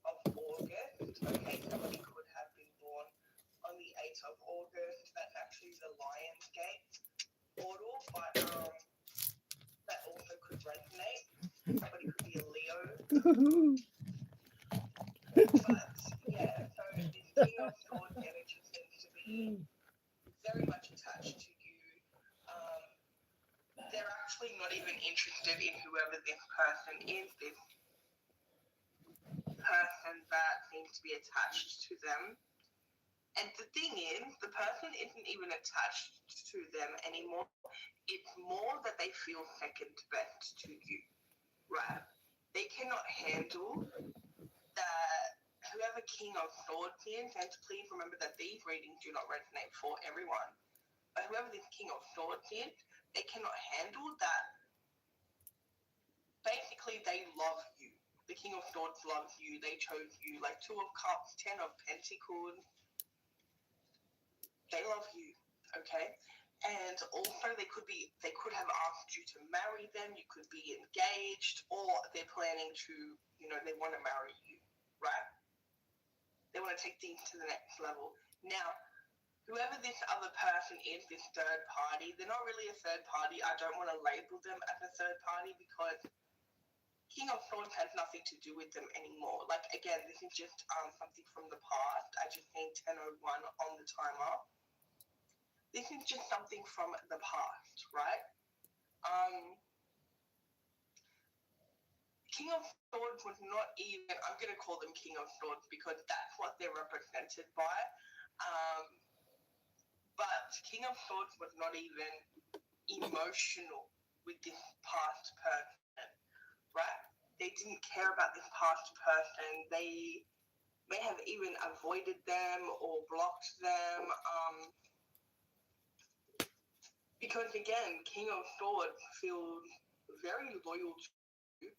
of August. Okay, somebody could have been born on the 8th of August. That's actually the Lionsgate portal, but that also could resonate. Somebody could be a Leo. But yeah, so this King of Swords energy seems to be very much attached to you. They're actually not even interested in whoever this person is, this person that seems to be attached to them. And the thing is, the person isn't even attached to them anymore. It's more that they feel second best to you, right? they cannot handle that whoever King of Swords is, and please remember that these readings do not resonate for everyone, but whoever this King of Swords is, they cannot handle that. Basically, they love you. The King of Swords loves you. They chose you. Like Two of Cups, Ten of Pentacles. They love you, okay? And also they could have asked you to marry them. You could be engaged, or they're planning to, they want to marry you, right? They want to take things to the next level. Now, whoever this other person is, this third party, they're not really a third party. I don't want to label them as a third party because King of Swords has nothing to do with them anymore. Like, again, this is just something from the past. I just need 10:01 on the timer. This is just something from the past, right? King of Swords was not even, I'm going to call them King of Swords because that's what they're represented by. But King of Swords was not even emotional with this past person, right? They didn't care about this past person. They may have even avoided them or blocked them. Because again, King of Swords feels very loyal to you,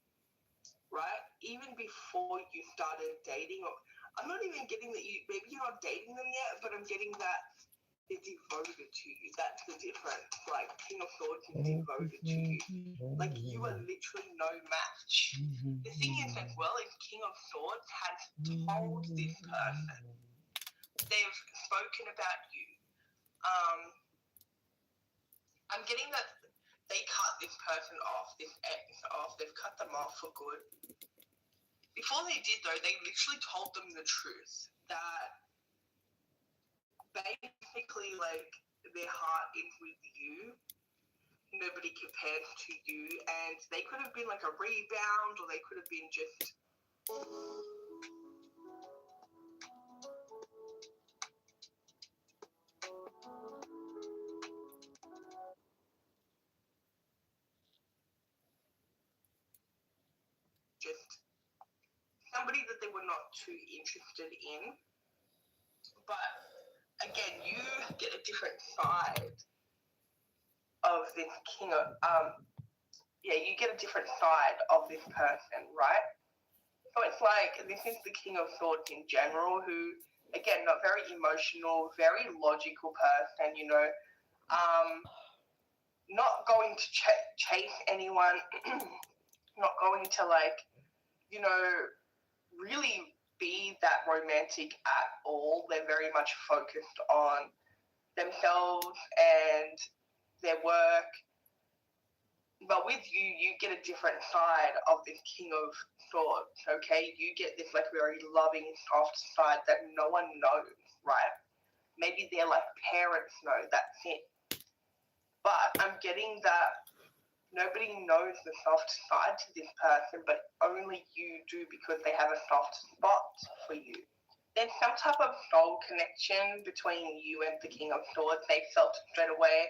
right? Even before you started dating, or I'm not even getting that maybe you're not dating them yet, but I'm getting that they're devoted to you. That's the difference. Like King of Swords is devoted to you. Like you are literally no match. The thing is as well is King of Swords has told this person. They've spoken about you. I'm getting that they cut this person off, this ex off. They've cut them off for good. Before they did, though, they literally told them the truth that basically, like, their heart is with you. Nobody compares to you, and they could have been like a rebound, or they could have been just. Somebody that they were not too interested in. But again, you get a different side of this king of you get a different side of this person, right? So it's like this is the King of Swords in general, who again not very emotional, very logical person, not going to chase anyone, not going to really be that romantic at all. They're very much focused on themselves and their work. But with you, you get a different side of this King of Swords, okay? You get this very loving, soft side that no one knows, right? Maybe their parents know, that's it. But I'm getting that nobody knows the soft side to this person, but only you do because they have a soft spot for you. There's some type of soul connection between you and the King of Swords. They felt it straight away.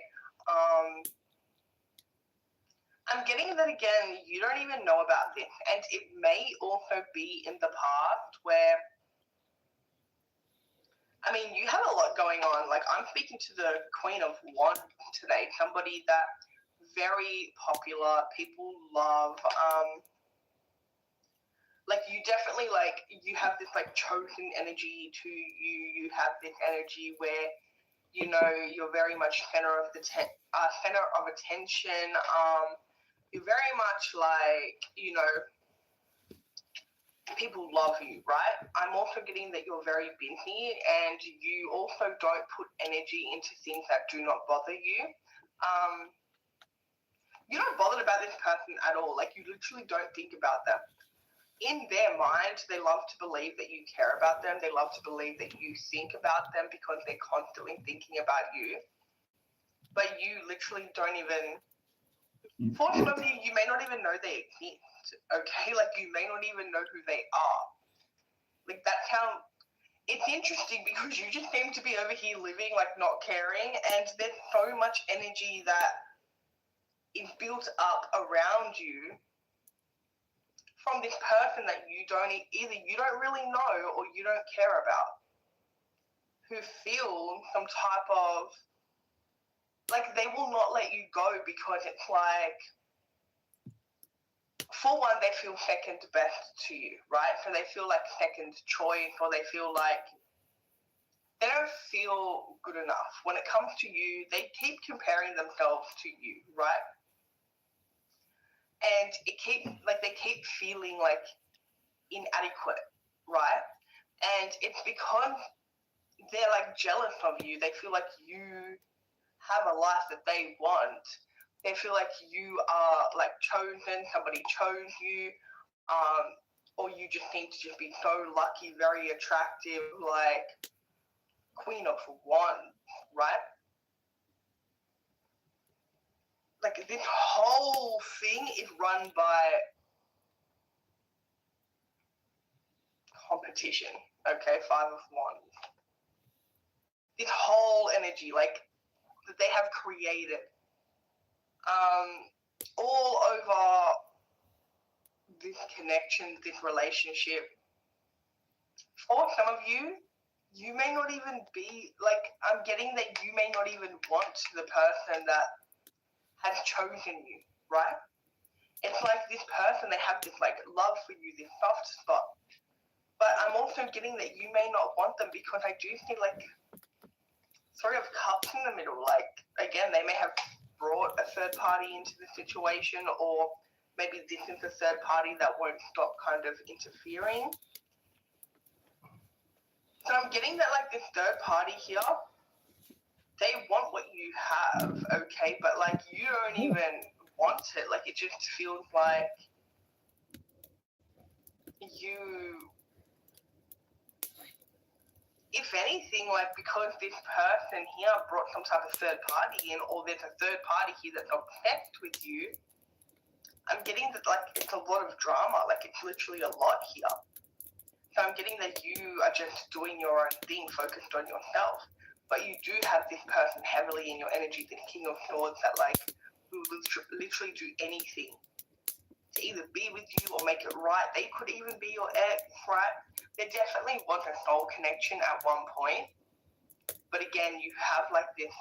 I'm getting that again, you don't even know about this. And it may also be in the past where, you have a lot going on. Like, I'm speaking to the Queen of Wands today, somebody that very popular, people love. You definitely, you have this, chosen energy to you. You have this energy where, you're very much center of attention. You're very much people love you, right? I'm also getting that you're very busy and you also don't put energy into things that do not bother you. You're not bothered about this person at all. You literally don't think about them. In their mind, they love to believe that you care about them. They love to believe that you think about them because they're constantly thinking about you. But you literally don't even... Fortunately, you may not even know they exist, okay? You may not even know who they are. That's how... It's interesting because you just seem to be over here living, not caring, and there's so much energy that is built up around you from this person that you don't really know or you don't care about, who feel some type of, like, they will not let you go because it's like, for one, they feel second best to you, right? So they feel like second choice, or they feel like they don't feel good enough. When it comes to you, they keep comparing themselves to you, right? And they keep feeling like inadequate, right? And it's because they're like jealous of you. They feel like you have a life that they want. They feel like you are like chosen, somebody chose you, or you just seem to just be so lucky, very attractive, like Queen of Wands, right? Like, this whole thing is run by competition, okay? Five of Wands. This whole energy, like, that they have created all over this connection, this relationship. For some of you, you may not even be, like, I'm getting that you may not even want the person that has chosen you, right? It's like this person, they have this, like, love for you, this soft spot. But I'm also getting that you may not want them because I do see, like, sort of cups in the middle. Like, again, they may have brought a third party into the situation, or maybe this is a third party that won't stop kind of interfering. So I'm getting that, like, this third party here, they want what you have, okay? But, like, you don't even want it. Like, it just feels like you, if anything, like, because this person here brought some type of third party in, or there's a third party here that's obsessed with you, I'm getting that, like, it's a lot of drama. Like, it's literally a lot here. So I'm getting that you are just doing your own thing, focused on yourself. But you do have this person heavily in your energy, this King of Swords, that, like, will literally do anything to either be with you or make it right. They could even be your ex, right? There definitely was a soul connection at one point. But again, you have, like, this,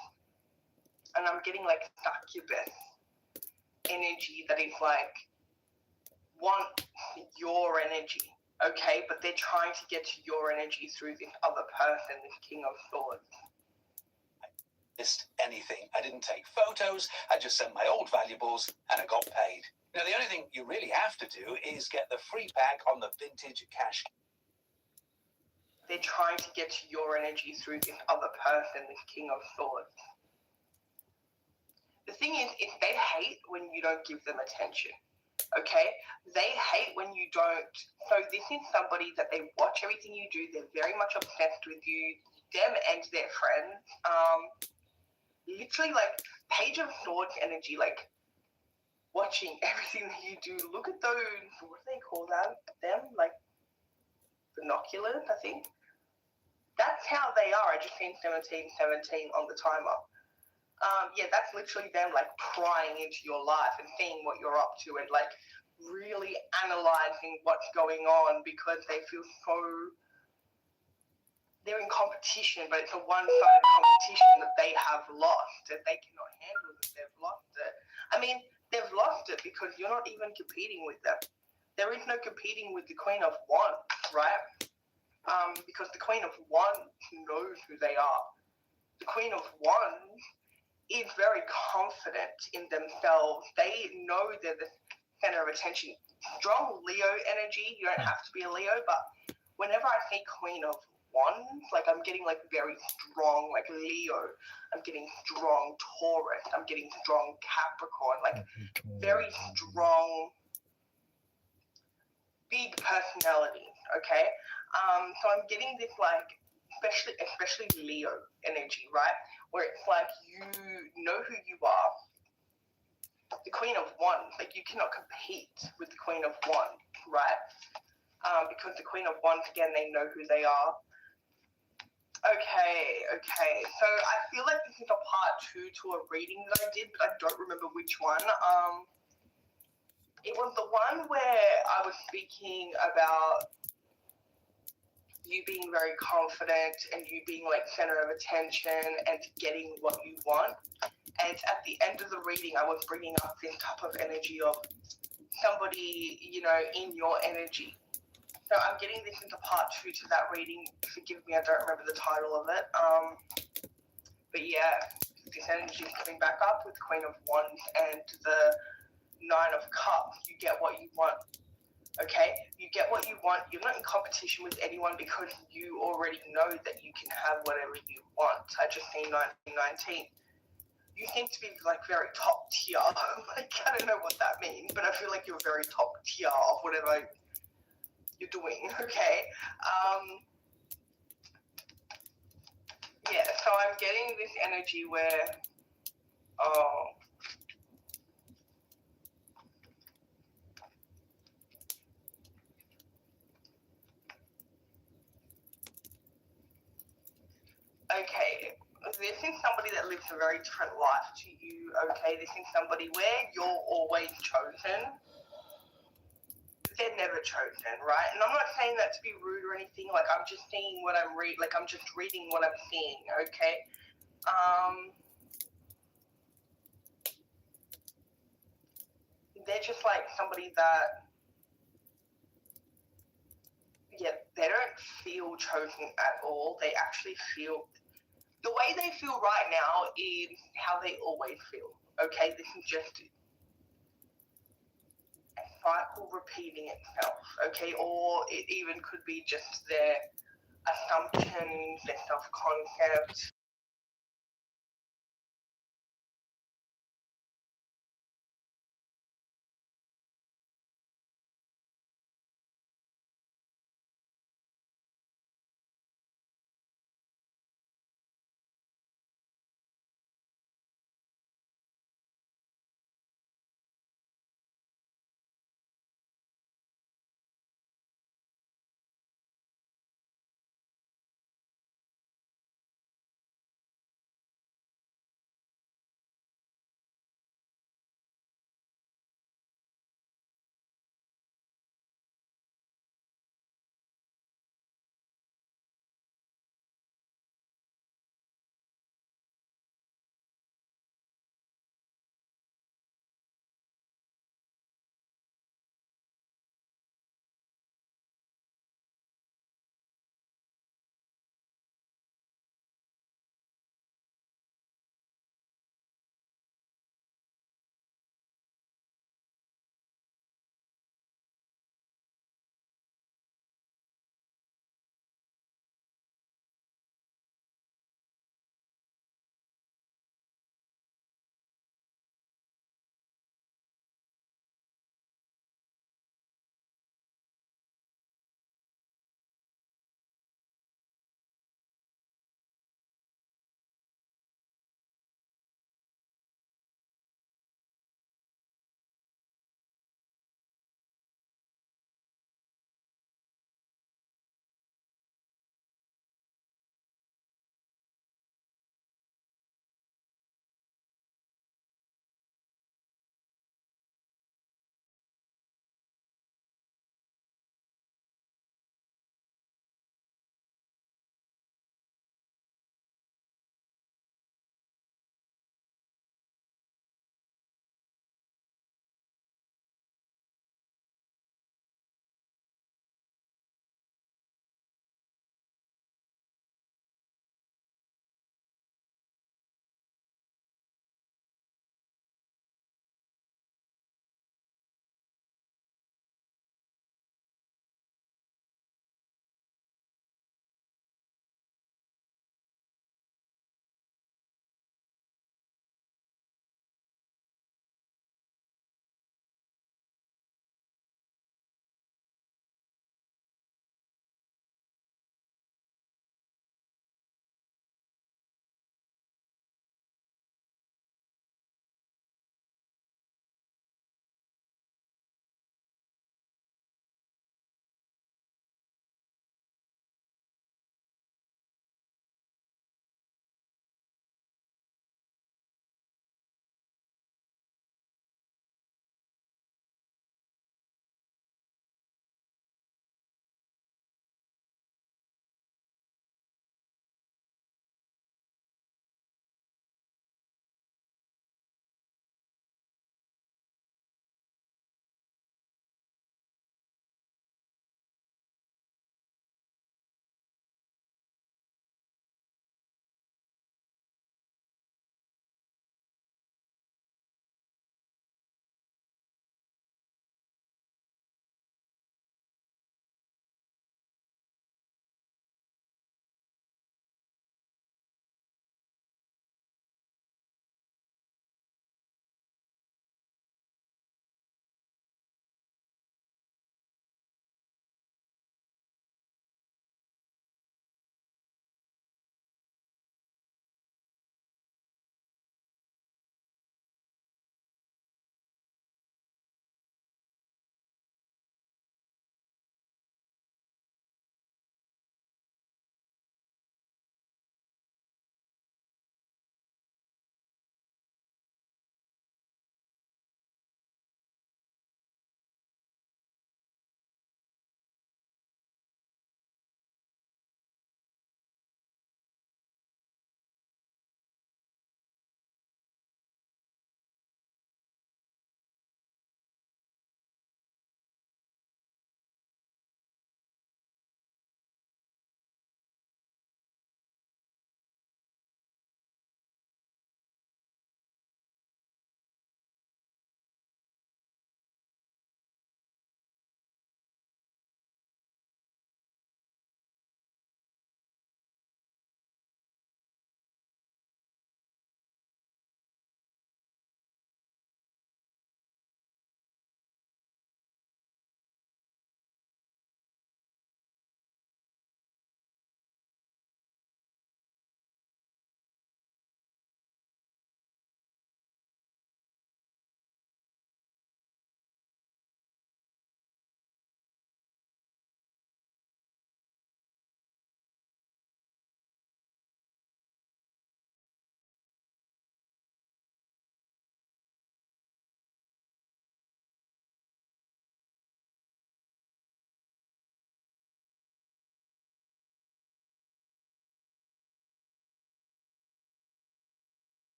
and I'm getting, like, succubus energy that is, like, want your energy. Okay, but they're trying to get to your energy through this other person, this King of Swords. Anything. I didn't take photos. I just sent my old valuables and I got paid. Now, the only thing you really have to do is get the free pack on the vintage cash. They're trying to get to your energy through this other person, this King of Swords. The thing is they hate when you don't give them attention. Okay, they hate when you don't. So this is somebody that they watch everything you do. They're very much obsessed with you, them and their friends. Literally, like, Page of Swords energy, like, watching everything that you do. Look at those, what do they call them? Like, binoculars, I think. That's how they are. I just seen 1717 on the timer. Yeah, that's literally them, like, prying into your life and seeing what you're up to and, like, really analyzing what's going on because they feel so, they're in competition, but it's a one-sided competition that they have lost, that they cannot handle that they've lost it. I mean, they've lost it because you're not even competing with them. There is no competing with the Queen of Wands, right? Because the Queen of Wands knows who they are. The Queen of Wands is very confident in themselves. They know they're the center of attention. Strong Leo energy. You don't have to be a Leo, but whenever I say Queen of Wands, like, I'm getting, like, very strong, like, Leo. I'm getting strong Taurus. I'm getting strong Capricorn. Like, very strong, big personalities. Okay. So I'm getting this, like, especially Leo energy, right? Where it's like you know who you are. The Queen of Wands, like, you cannot compete with the Queen of Wands, right? Because the Queen of Wands, again, they know who they are. Okay. So I feel like this is a part 2 to a reading that I did, but I don't remember which one. It was the one where I was speaking about you being very confident and you being like center of attention and getting what you want. And at the end of the reading, I was bringing up this type of energy of somebody, you know, in your energy. So I'm getting this into part 2 to that reading. Forgive me, I don't remember the title of it. But yeah, this energy is coming back up with Queen of Wands and the Nine of Cups. You get what you want. Okay, you get what you want. You're not in competition with anyone because you already know that you can have whatever you want. I just seen 1919. You seem to be like very top tier. Like, I don't know what that means, but I feel like you're very top tier of whatever you're doing. Okay. Yeah. So I'm getting this energy where, okay, this is somebody that lives a very different life to you, okay? This is somebody where you're always chosen. They're never chosen, right? And I'm not saying that to be rude or anything. Like, I'm just seeing what I'm reading. Like, I'm just reading what I'm seeing, okay? They're just like somebody that, yeah, they don't feel chosen at all. They actually feel, the way they feel right now is how they always feel, okay? This is just a cycle repeating itself, okay? Or it even could be just their assumptions, their self-concept,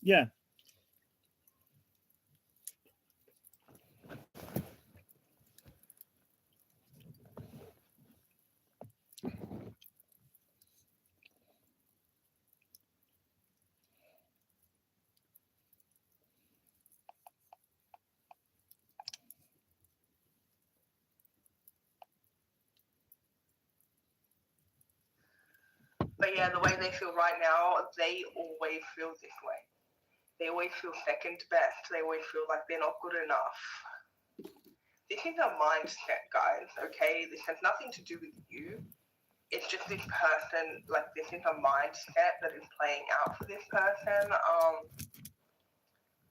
Yeah. But yeah, the way they feel right now, they always feel this way. They always feel second best. They always feel like they're not good enough. This is a mindset, guys, okay? This has nothing to do with you. It's just this person, like, this is a mindset that is playing out for this person.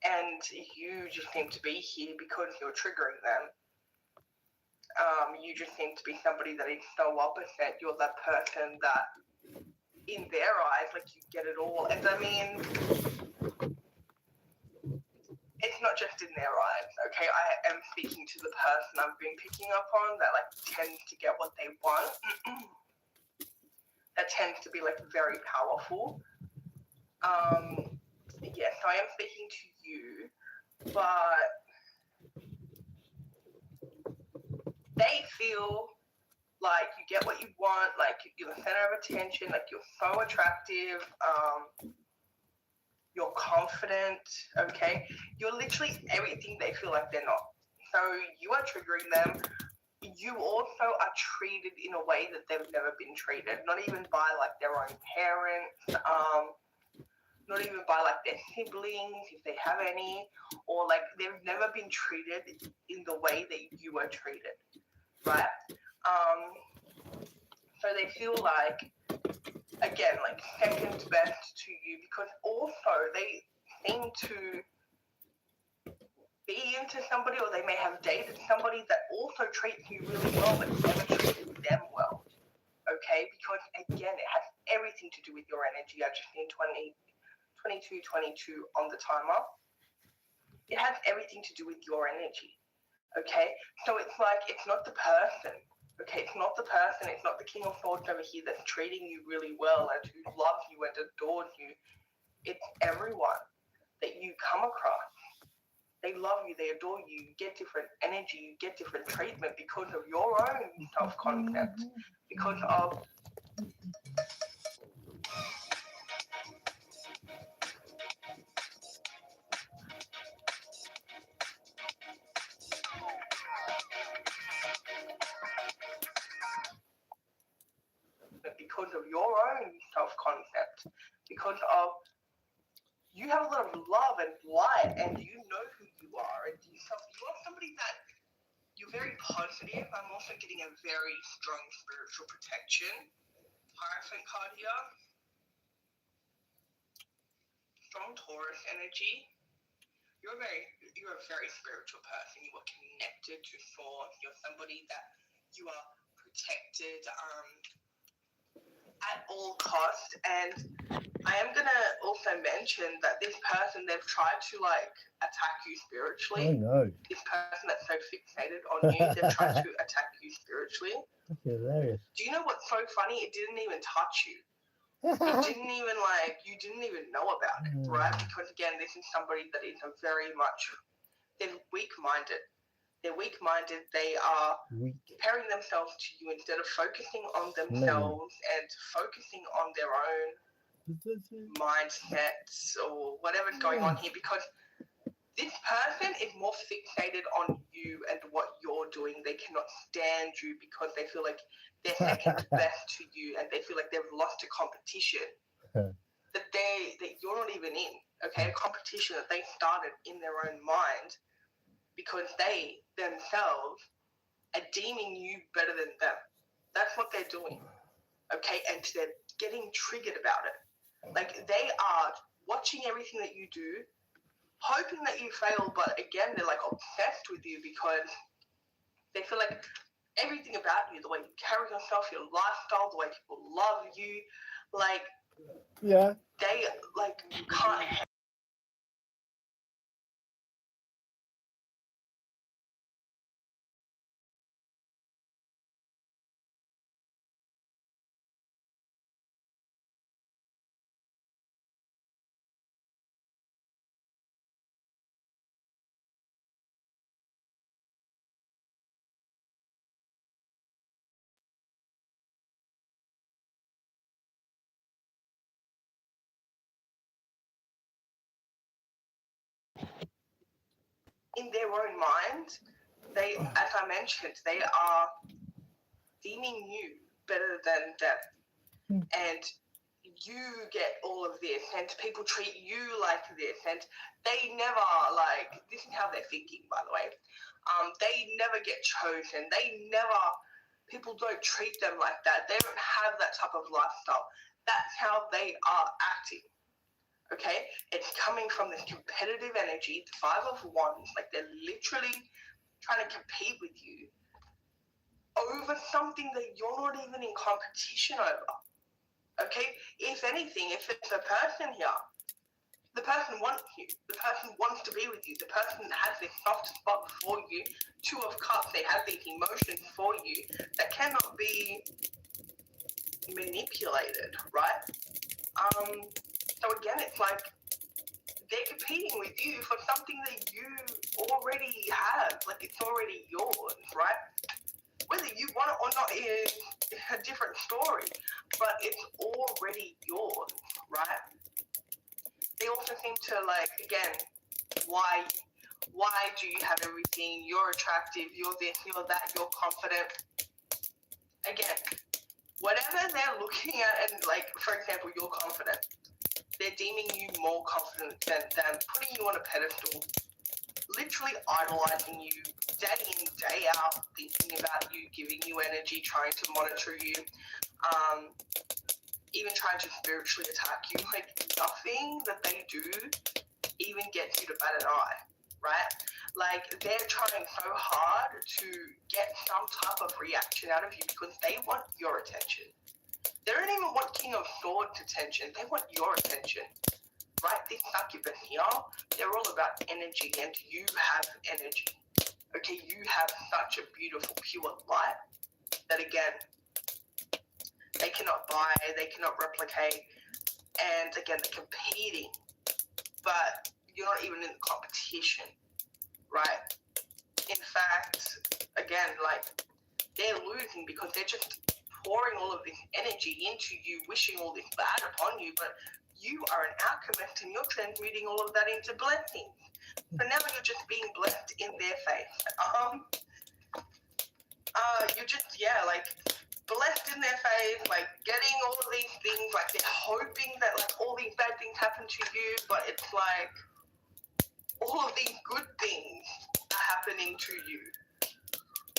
And you just seem to be here because you're triggering them. You just seem to be somebody that is so opposite. You're that person that, in their eyes, like, you get it all. And I mean, it's not just in their eyes, okay? I am speaking to the person I've been picking up on that, like, tends to get what they want. That tends to be, like, very powerful. Yes, I am speaking to you, but they feel like you get what you want, like you're the center of attention, like you're so attractive, you're confident, okay? You're literally everything they feel like they're not. So you are triggering them. You also are treated in a way that they've never been treated, not even by like their own parents, not even by like their siblings, if they have any, or like they've never been treated in the way that you were treated, right? So they feel like, again, like second best to you, because also they seem to be into somebody, or they may have dated somebody that also treats you really well but never treated them well, okay? Because again, it has everything to do with your energy. I just need 22 on the timer. It has everything to do with your energy, okay? So it's like, it's not the person, okay? It's not the person, it's not the King of Swords over here that's treating you really well and who loves you and adores you. It's everyone that you come across. They love you, they adore you, you get different energy, you get different treatment because of your own self-concept, because of because of you have a lot of love and light, and you know who you are, and you are somebody that you're very positive. I'm also getting a very strong spiritual protection. Hierophant card here. Strong Taurus energy. You're a very spiritual person. You are connected to source. You're somebody that you are protected at all costs. And I am gonna also mention that this person, they've tried to like attack you spiritually. Oh no. This person that's so fixated on you, they've tried to attack you spiritually. That's hilarious. Do you know what's so funny? It didn't even touch you. It didn't even you didn't even know about it, right? Because again, this is somebody that is a very much, they're weak-minded. They're weak-minded. They are comparing themselves to you instead of focusing on themselves and focusing on their own mindsets or whatever's going on here, because this person is more fixated on you and what you're doing. They cannot stand you because they feel like they're second best to you, and they feel like they've lost a competition that you're not even in. Okay, a competition that they started in their own mind because they themselves are deeming you better than them. That's what they're doing. Okay, and they're getting triggered about it. Like they are watching everything that you do, hoping that you fail, but again, they're like obsessed with you because they feel like everything about you, the way you carry yourself, your lifestyle, the way people love you, like they like can't in their own mind, they, as I mentioned, they are deeming you better than them. And you get all of this, and people treat you like this, and they never, like, this is how they're thinking, by the way. They never get chosen. People don't treat them like that. They don't have that type of lifestyle. That's how they are acting. Okay? It's coming from this competitive energy, the Five of Wands, like they're literally trying to compete with you over something that you're not even in competition over. Okay? If anything, if it's a person here, the person wants you. The person wants to be with you. The person has this soft spot for you. Two of Cups, they have these emotions for you that cannot be manipulated, right? So again, it's like they're competing with you for something that you already have. Like, it's already yours, right? Whether you want it or not is a different story, but it's already yours, right? They also seem to, like, again, why do you have everything? You're attractive, you're this, you're that, you're confident. Again, whatever they're looking at, and, like, for example, you're confident. They're deeming you more confident than putting you on a pedestal, literally idolizing you day in, day out, thinking about you, giving you energy, trying to monitor you, even trying to spiritually attack you. Like, nothing that they do even gets you to bat an eye, right? Like, they're trying so hard to get some type of reaction out of you because they want your attention. They don't even want King of Swords attention. They want your attention, right? This succubus here, they're all about energy, and you have energy. Okay, you have such a beautiful, pure light that, again, they cannot buy, they cannot replicate, and again, they're competing, but you're not even in the competition, right? In fact, again, like, they're losing because they're just pouring all of this energy into you, wishing all this bad upon you, but you are an alchemist and you're transmuting all of that into blessings. So now you're just being blessed in their face. You're just, like, blessed in their face, like, getting all of these things, like, they're hoping that, like, all these bad things happen to you, but it's like, all of these good things are happening to you,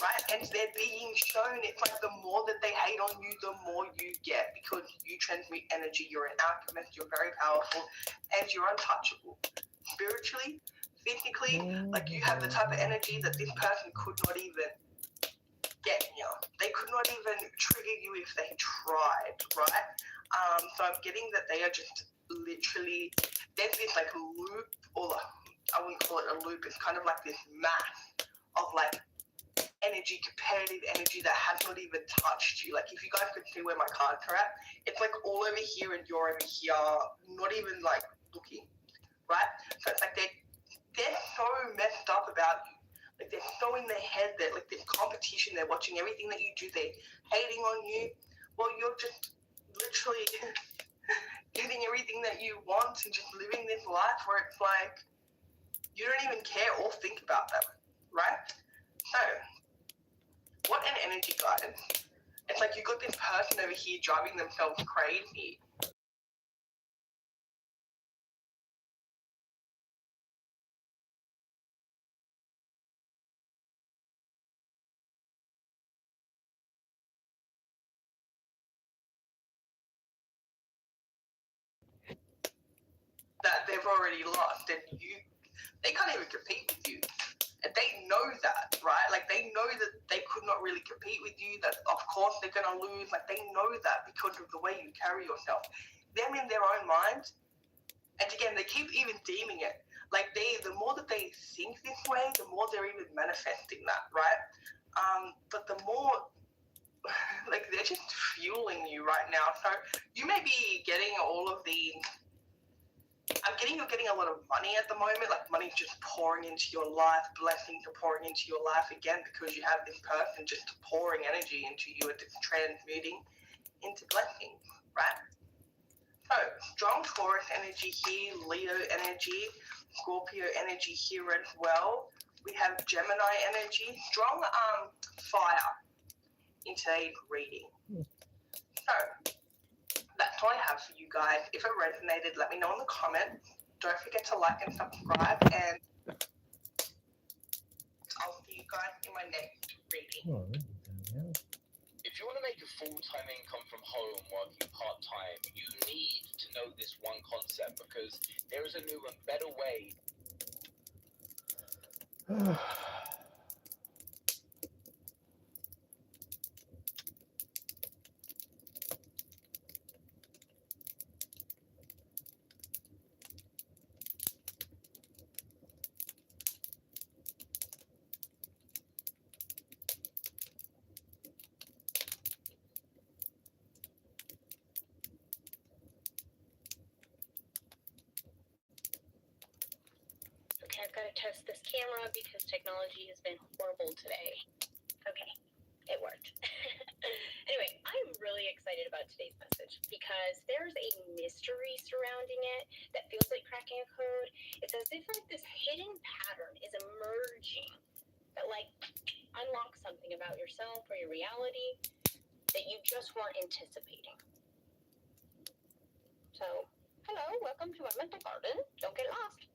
right? And they're being shown. It's like the more that they hate on you, the more you get, because you transmit energy. You're an alchemist. You're very powerful, and you're untouchable. Spiritually, physically, like, you have the type of energy that this person could not even get you. They could not even trigger you if they tried, right? So I'm getting that they are just literally, there's this, like, loop, or I wouldn't call it a loop. It's kind of like this mass of, like, energy, competitive energy that has not even touched you. Like, if you guys could see where my cards are at, it's like all over here and you're over here, not even, like, looking, right? So it's like they're so messed up about you. Like, they're so in their head that, like, this competition, they're watching everything that you do, they're hating on you. Well, you're just literally getting everything that you want and just living this life where it's like you don't even care or think about them, right? So, what an energy, guys. It's like you got this person over here driving themselves crazy. That they've already lost, and they can't even compete with you. And they know that, right? Like, they know that they could not really compete with you, that of course they're going to lose. Like, they know that because of the way you carry yourself. Them in their own mind, and again, they keep even deeming it. Like, the more that they think this way, the more they're even manifesting that, right? But the more, like, they're just fueling you right now. So you may be getting all of the, you're getting a lot of money at the moment. Like, money's just pouring into your life, blessings are pouring into your life again, because you have this person just pouring energy into you and it's transmuting into blessings, right? So, strong Taurus energy here, Leo energy, Scorpio energy here as well. We have Gemini energy, strong fire in today's reading. So that's all I have for you guys. If it resonated, let me know in the comments. Don't forget to like and subscribe, and I'll see you guys in my next reading. Oh, yeah. If you want to make a full-time income from home working part-time, you need to know this one concept, because there is a new and better way. Okay, I've got to test this camera because technology has been horrible today. Okay, it worked. Anyway, I'm really excited about today's message because there's a mystery surrounding it that feels like cracking a code. It's as if like this hidden pattern is emerging that like unlocks something about yourself or your reality that you just weren't anticipating. So, hello, welcome to my mental garden. Don't get lost.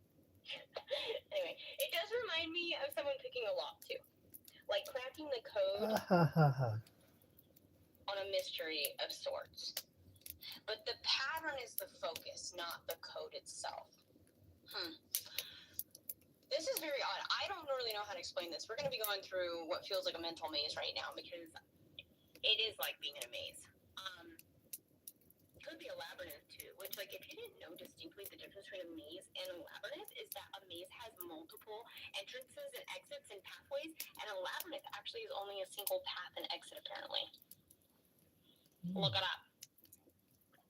Anyway, it does remind me of someone picking a lock too, like cracking the code on a mystery of sorts. But the pattern is the focus, not the code itself. This is very odd. I don't really know how to explain this. We're going to be going through what feels like a mental maze right now because it is like being in a maze. It could be a labyrinth too, which like if you didn't know distinctly the difference between a maze and a labyrinth is that a maze has multiple entrances and exits and pathways, and a labyrinth actually is only a single path and exit apparently. Look it up.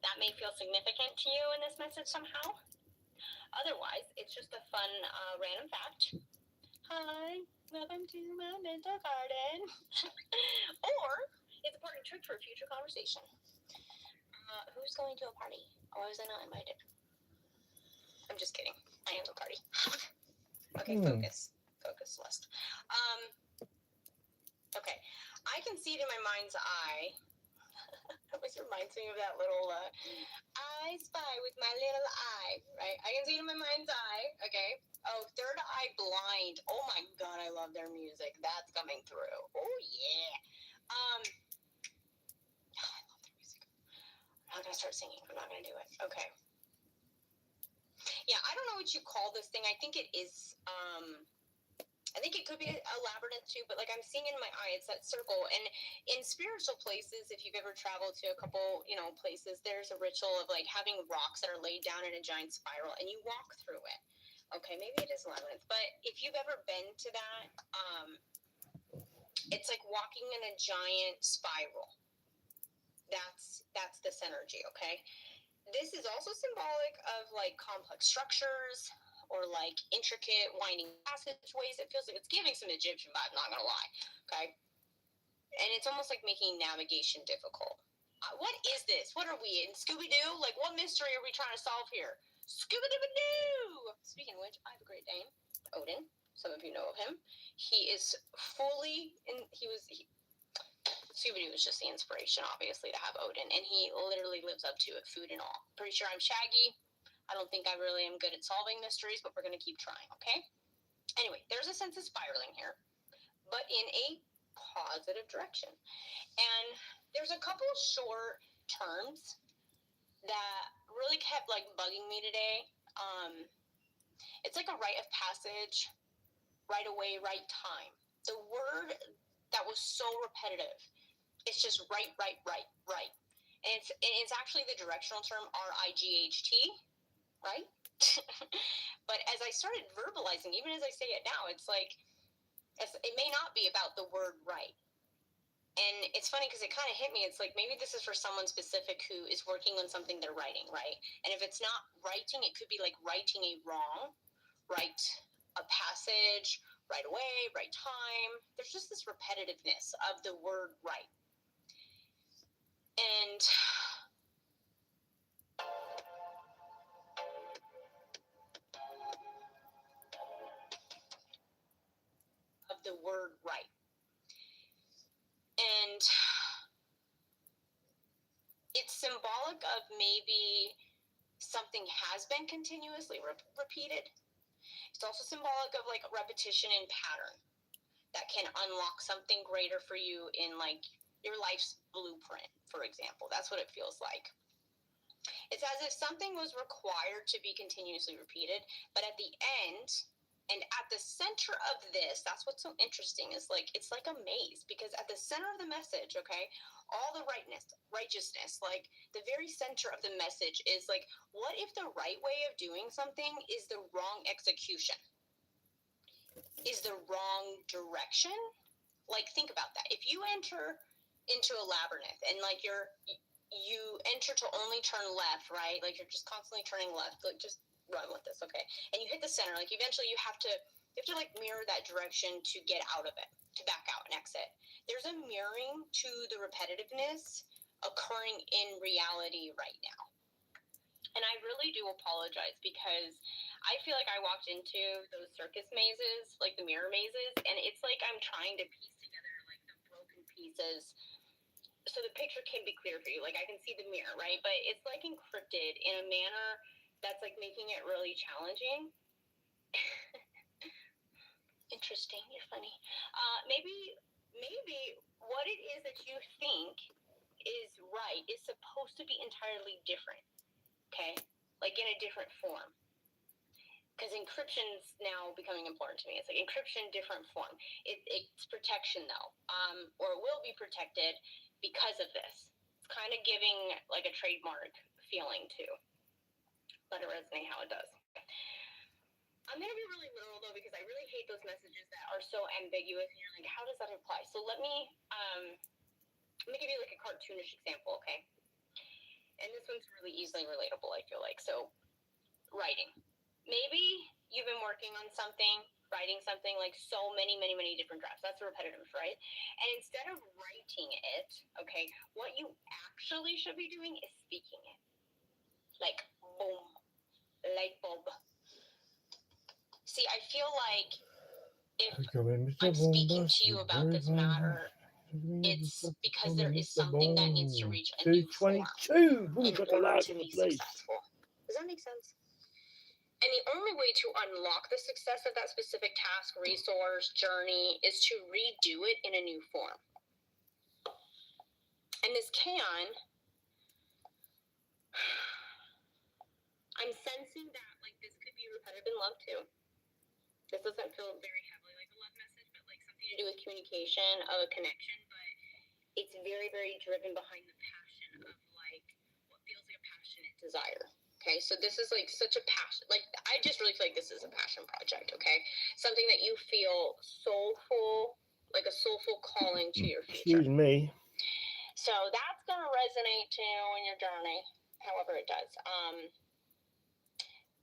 That may feel significant to you in this message somehow. Otherwise, it's just a fun random fact. Hi, welcome to my mental garden. Or it's a party trick for a future conversation. Who's going to a party? Or was I not invited? I'm just kidding. I am a party. Okay, focus. Focus, Celeste. Okay. I can see it in my mind's eye. That always reminds me of that little I spy with my little eye, right? I can see it in my mind's eye, okay? Oh, Third Eye Blind. Oh my god, I love their music. That's coming through. Oh yeah. I love their music. I'm not gonna start singing. I'm not gonna do it. Okay. Yeah, I don't know what you call this thing. I think it is I think it could be a labyrinth too, but like I'm seeing in my eye, it's that circle. And in spiritual places, if you've ever traveled to a couple, places, there's a ritual of like having rocks that are laid down in a giant spiral and you walk through it. Okay, maybe it is a labyrinth, but if you've ever been to that, it's like walking in a giant spiral. That's this energy, okay? This is also symbolic of like complex structures or like intricate winding passageways. It feels like it's giving some Egyptian vibe, not gonna lie. Okay. And it's almost like making navigation difficult. What is this? What are we in Scooby-Doo? Like what mystery are we trying to solve here? Scooby-Doo! Speaking of which, I have a great Dane, Odin. Some of you know of him. He is fully Scooby-Doo was just the inspiration, obviously, to have Odin, and he literally lives up to it, food and all. Pretty sure I'm Shaggy. I don't think I really am good at solving mysteries, but we're going to keep trying, okay? Anyway, there's a sense of spiraling here, but in a positive direction. And there's a couple short terms that really kept, like, bugging me today. It's like a rite of passage, right away, right time. The word that was so repetitive, it's just right. And it's actually the directional term RIGHT, right? But as I started verbalizing, even as I say it now, it's like, it may not be about the word right. And it's funny because it kind of hit me. It's like, maybe this is for someone specific who is working on something they're writing, right? And if it's not writing, it could be like writing a wrong, write a passage, right away, right time. There's just this repetitiveness of the word right. And word right. And it's symbolic of maybe something has been continuously repeated. It's also symbolic of like repetition and pattern that can unlock something greater for you in like your life's blueprint, for example. That's what it feels like. It's as if something was required to be continuously repeated, but at the end and at the center of this, that's what's so interesting, is like it's like a maze, because at the center of the message, okay, all the righteousness, like the very center of the message is like, what if the right way of doing something is the wrong execution? Is the wrong direction? Like, think about that. If you enter into a labyrinth and like you enter to only turn left, right? Like you're just constantly turning left, like just run with this, okay? And you hit the center, like eventually you have to like mirror that direction to get out of it, to back out and exit. There's a mirroring to the repetitiveness occurring in reality right now. And I really do apologize, because I feel like I walked into those circus mazes, like the mirror mazes, and it's like I'm trying to piece together like the broken pieces so the picture can be clear for you. Like I can see the mirror, right? But it's like encrypted in a manner that's like making it really challenging. Interesting, you're funny. Maybe what it is that you think is right is supposed to be entirely different, okay? Like in a different form. Because encryption's now becoming important to me. It's like encryption, different form. It's protection though, or it will be protected because of this. It's kind of giving like a trademark feeling too. Let it resonate how it does. I'm going to be really literal though, because I really hate those messages that are so ambiguous and you're like, how does that apply? So let me give you like a cartoonish example, okay? And this one's really easily relatable, I feel like. So writing. Maybe you've been working on something, writing something, like so many different drafts. That's repetitive, right? And instead of writing it, okay, what you actually should be doing is speaking it. Like, boom, light bulb. See, I feel like if I'm speaking to you about this matter, it's because there is something that needs to reach a new form in order to be successful. Does that make sense? And the only way to unlock the success of that specific task, resource, journey is to redo it in a new form. And this I'm sensing that like this could be repetitive in love too. This doesn't feel very heavily like a love message, but like something to do with communication, of a connection, but it's very, very driven behind the passion of like what feels like a passionate desire. Okay, so this is like such a passion, like I just really feel like this is a passion project, okay? Something that you feel soulful, like a soulful calling to your future. Excuse me. So that's gonna resonate too in your journey, however it does.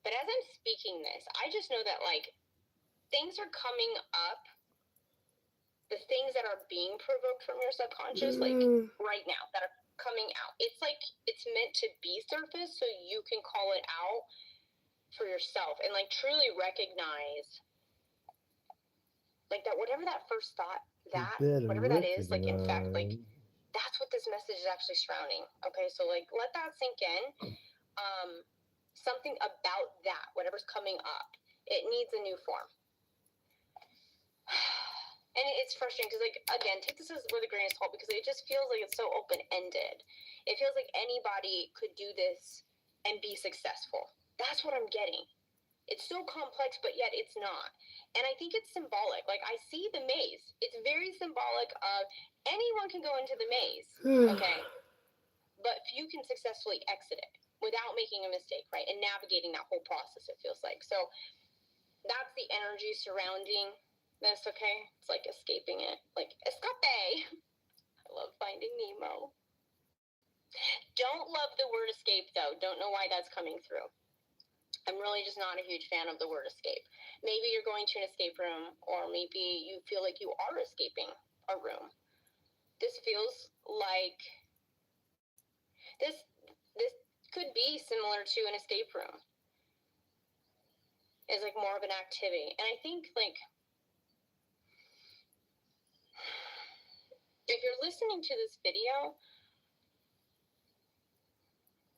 But as I'm speaking this, I just know that like things are coming up, the things that are being provoked from your subconscious, like right now, that are coming out. It's like it's meant to be surfaced so you can call it out for yourself and like truly recognize like that whatever that first thought, that whatever that is, like in fact, like that's what this message is actually surrounding. Okay, so like let that sink in. Something about that, whatever's coming up, it needs a new form. And it's frustrating because, like, again, take this with a grain of salt, because it just feels like it's so open-ended. It feels like anybody could do this and be successful. That's what I'm getting. It's so complex, but yet it's not. And I think it's symbolic. Like, I see the maze. It's very symbolic of anyone can go into the maze, okay? But few can successfully exit it without making a mistake, right? And navigating that whole process, it feels like. So that's the energy surrounding this, okay? It's like escaping it. Like, escape! I love Finding Nemo. Don't love the word escape, though. Don't know why that's coming through. I'm really just not a huge fan of the word escape. Maybe you're going to an escape room, or maybe you feel like you are escaping a room. This feels like this could be similar to an escape room. It's like more of an activity. And I think like if you're listening to this video,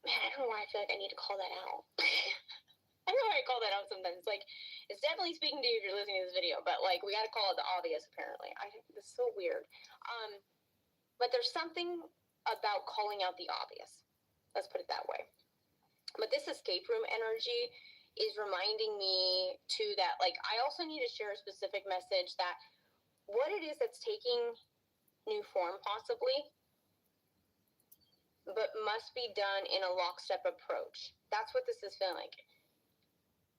man, I don't know why I feel like I need to call that out. I don't know why I call that out sometimes. Like, it's definitely speaking to you if you're listening to this video, but like, we got to call it the obvious, apparently. This is so weird. But there's something about calling out the obvious. Let's put it that way. But this escape room energy is reminding me too that, like, I also need to share a specific message that what it is that's taking new form possibly, but must be done in a lockstep approach. That's what this is feeling like.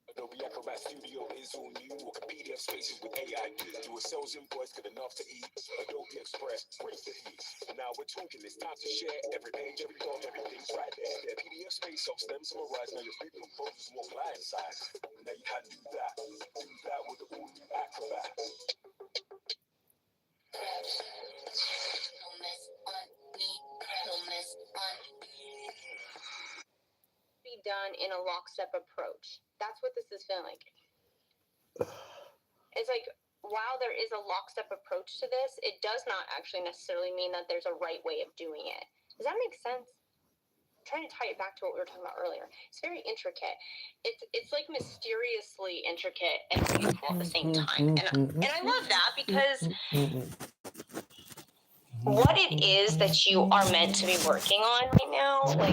Adobe Acrobat Studio is all new. Or PDF spaces with AI. Do a sales invoice, good enough to eat. Adobe Express brings the heat. Now we're talking, it's time to share. Every page, every dot, everything's right there. Their PDF space helps them summarize. Now your free composers more client side. Now you can do that. Do that with the all new Acrobat. Be done in a lockstep approach. That's what this is feeling like. It's like, while there is a lockstep approach to this, it does not actually necessarily mean that there's a right way of doing it. Does that make sense? I'm trying to tie it back to what we were talking about earlier. It's very intricate. It's like mysteriously intricate and beautiful at the same time. And I love that, because what it is that you are meant to be working on right now, like,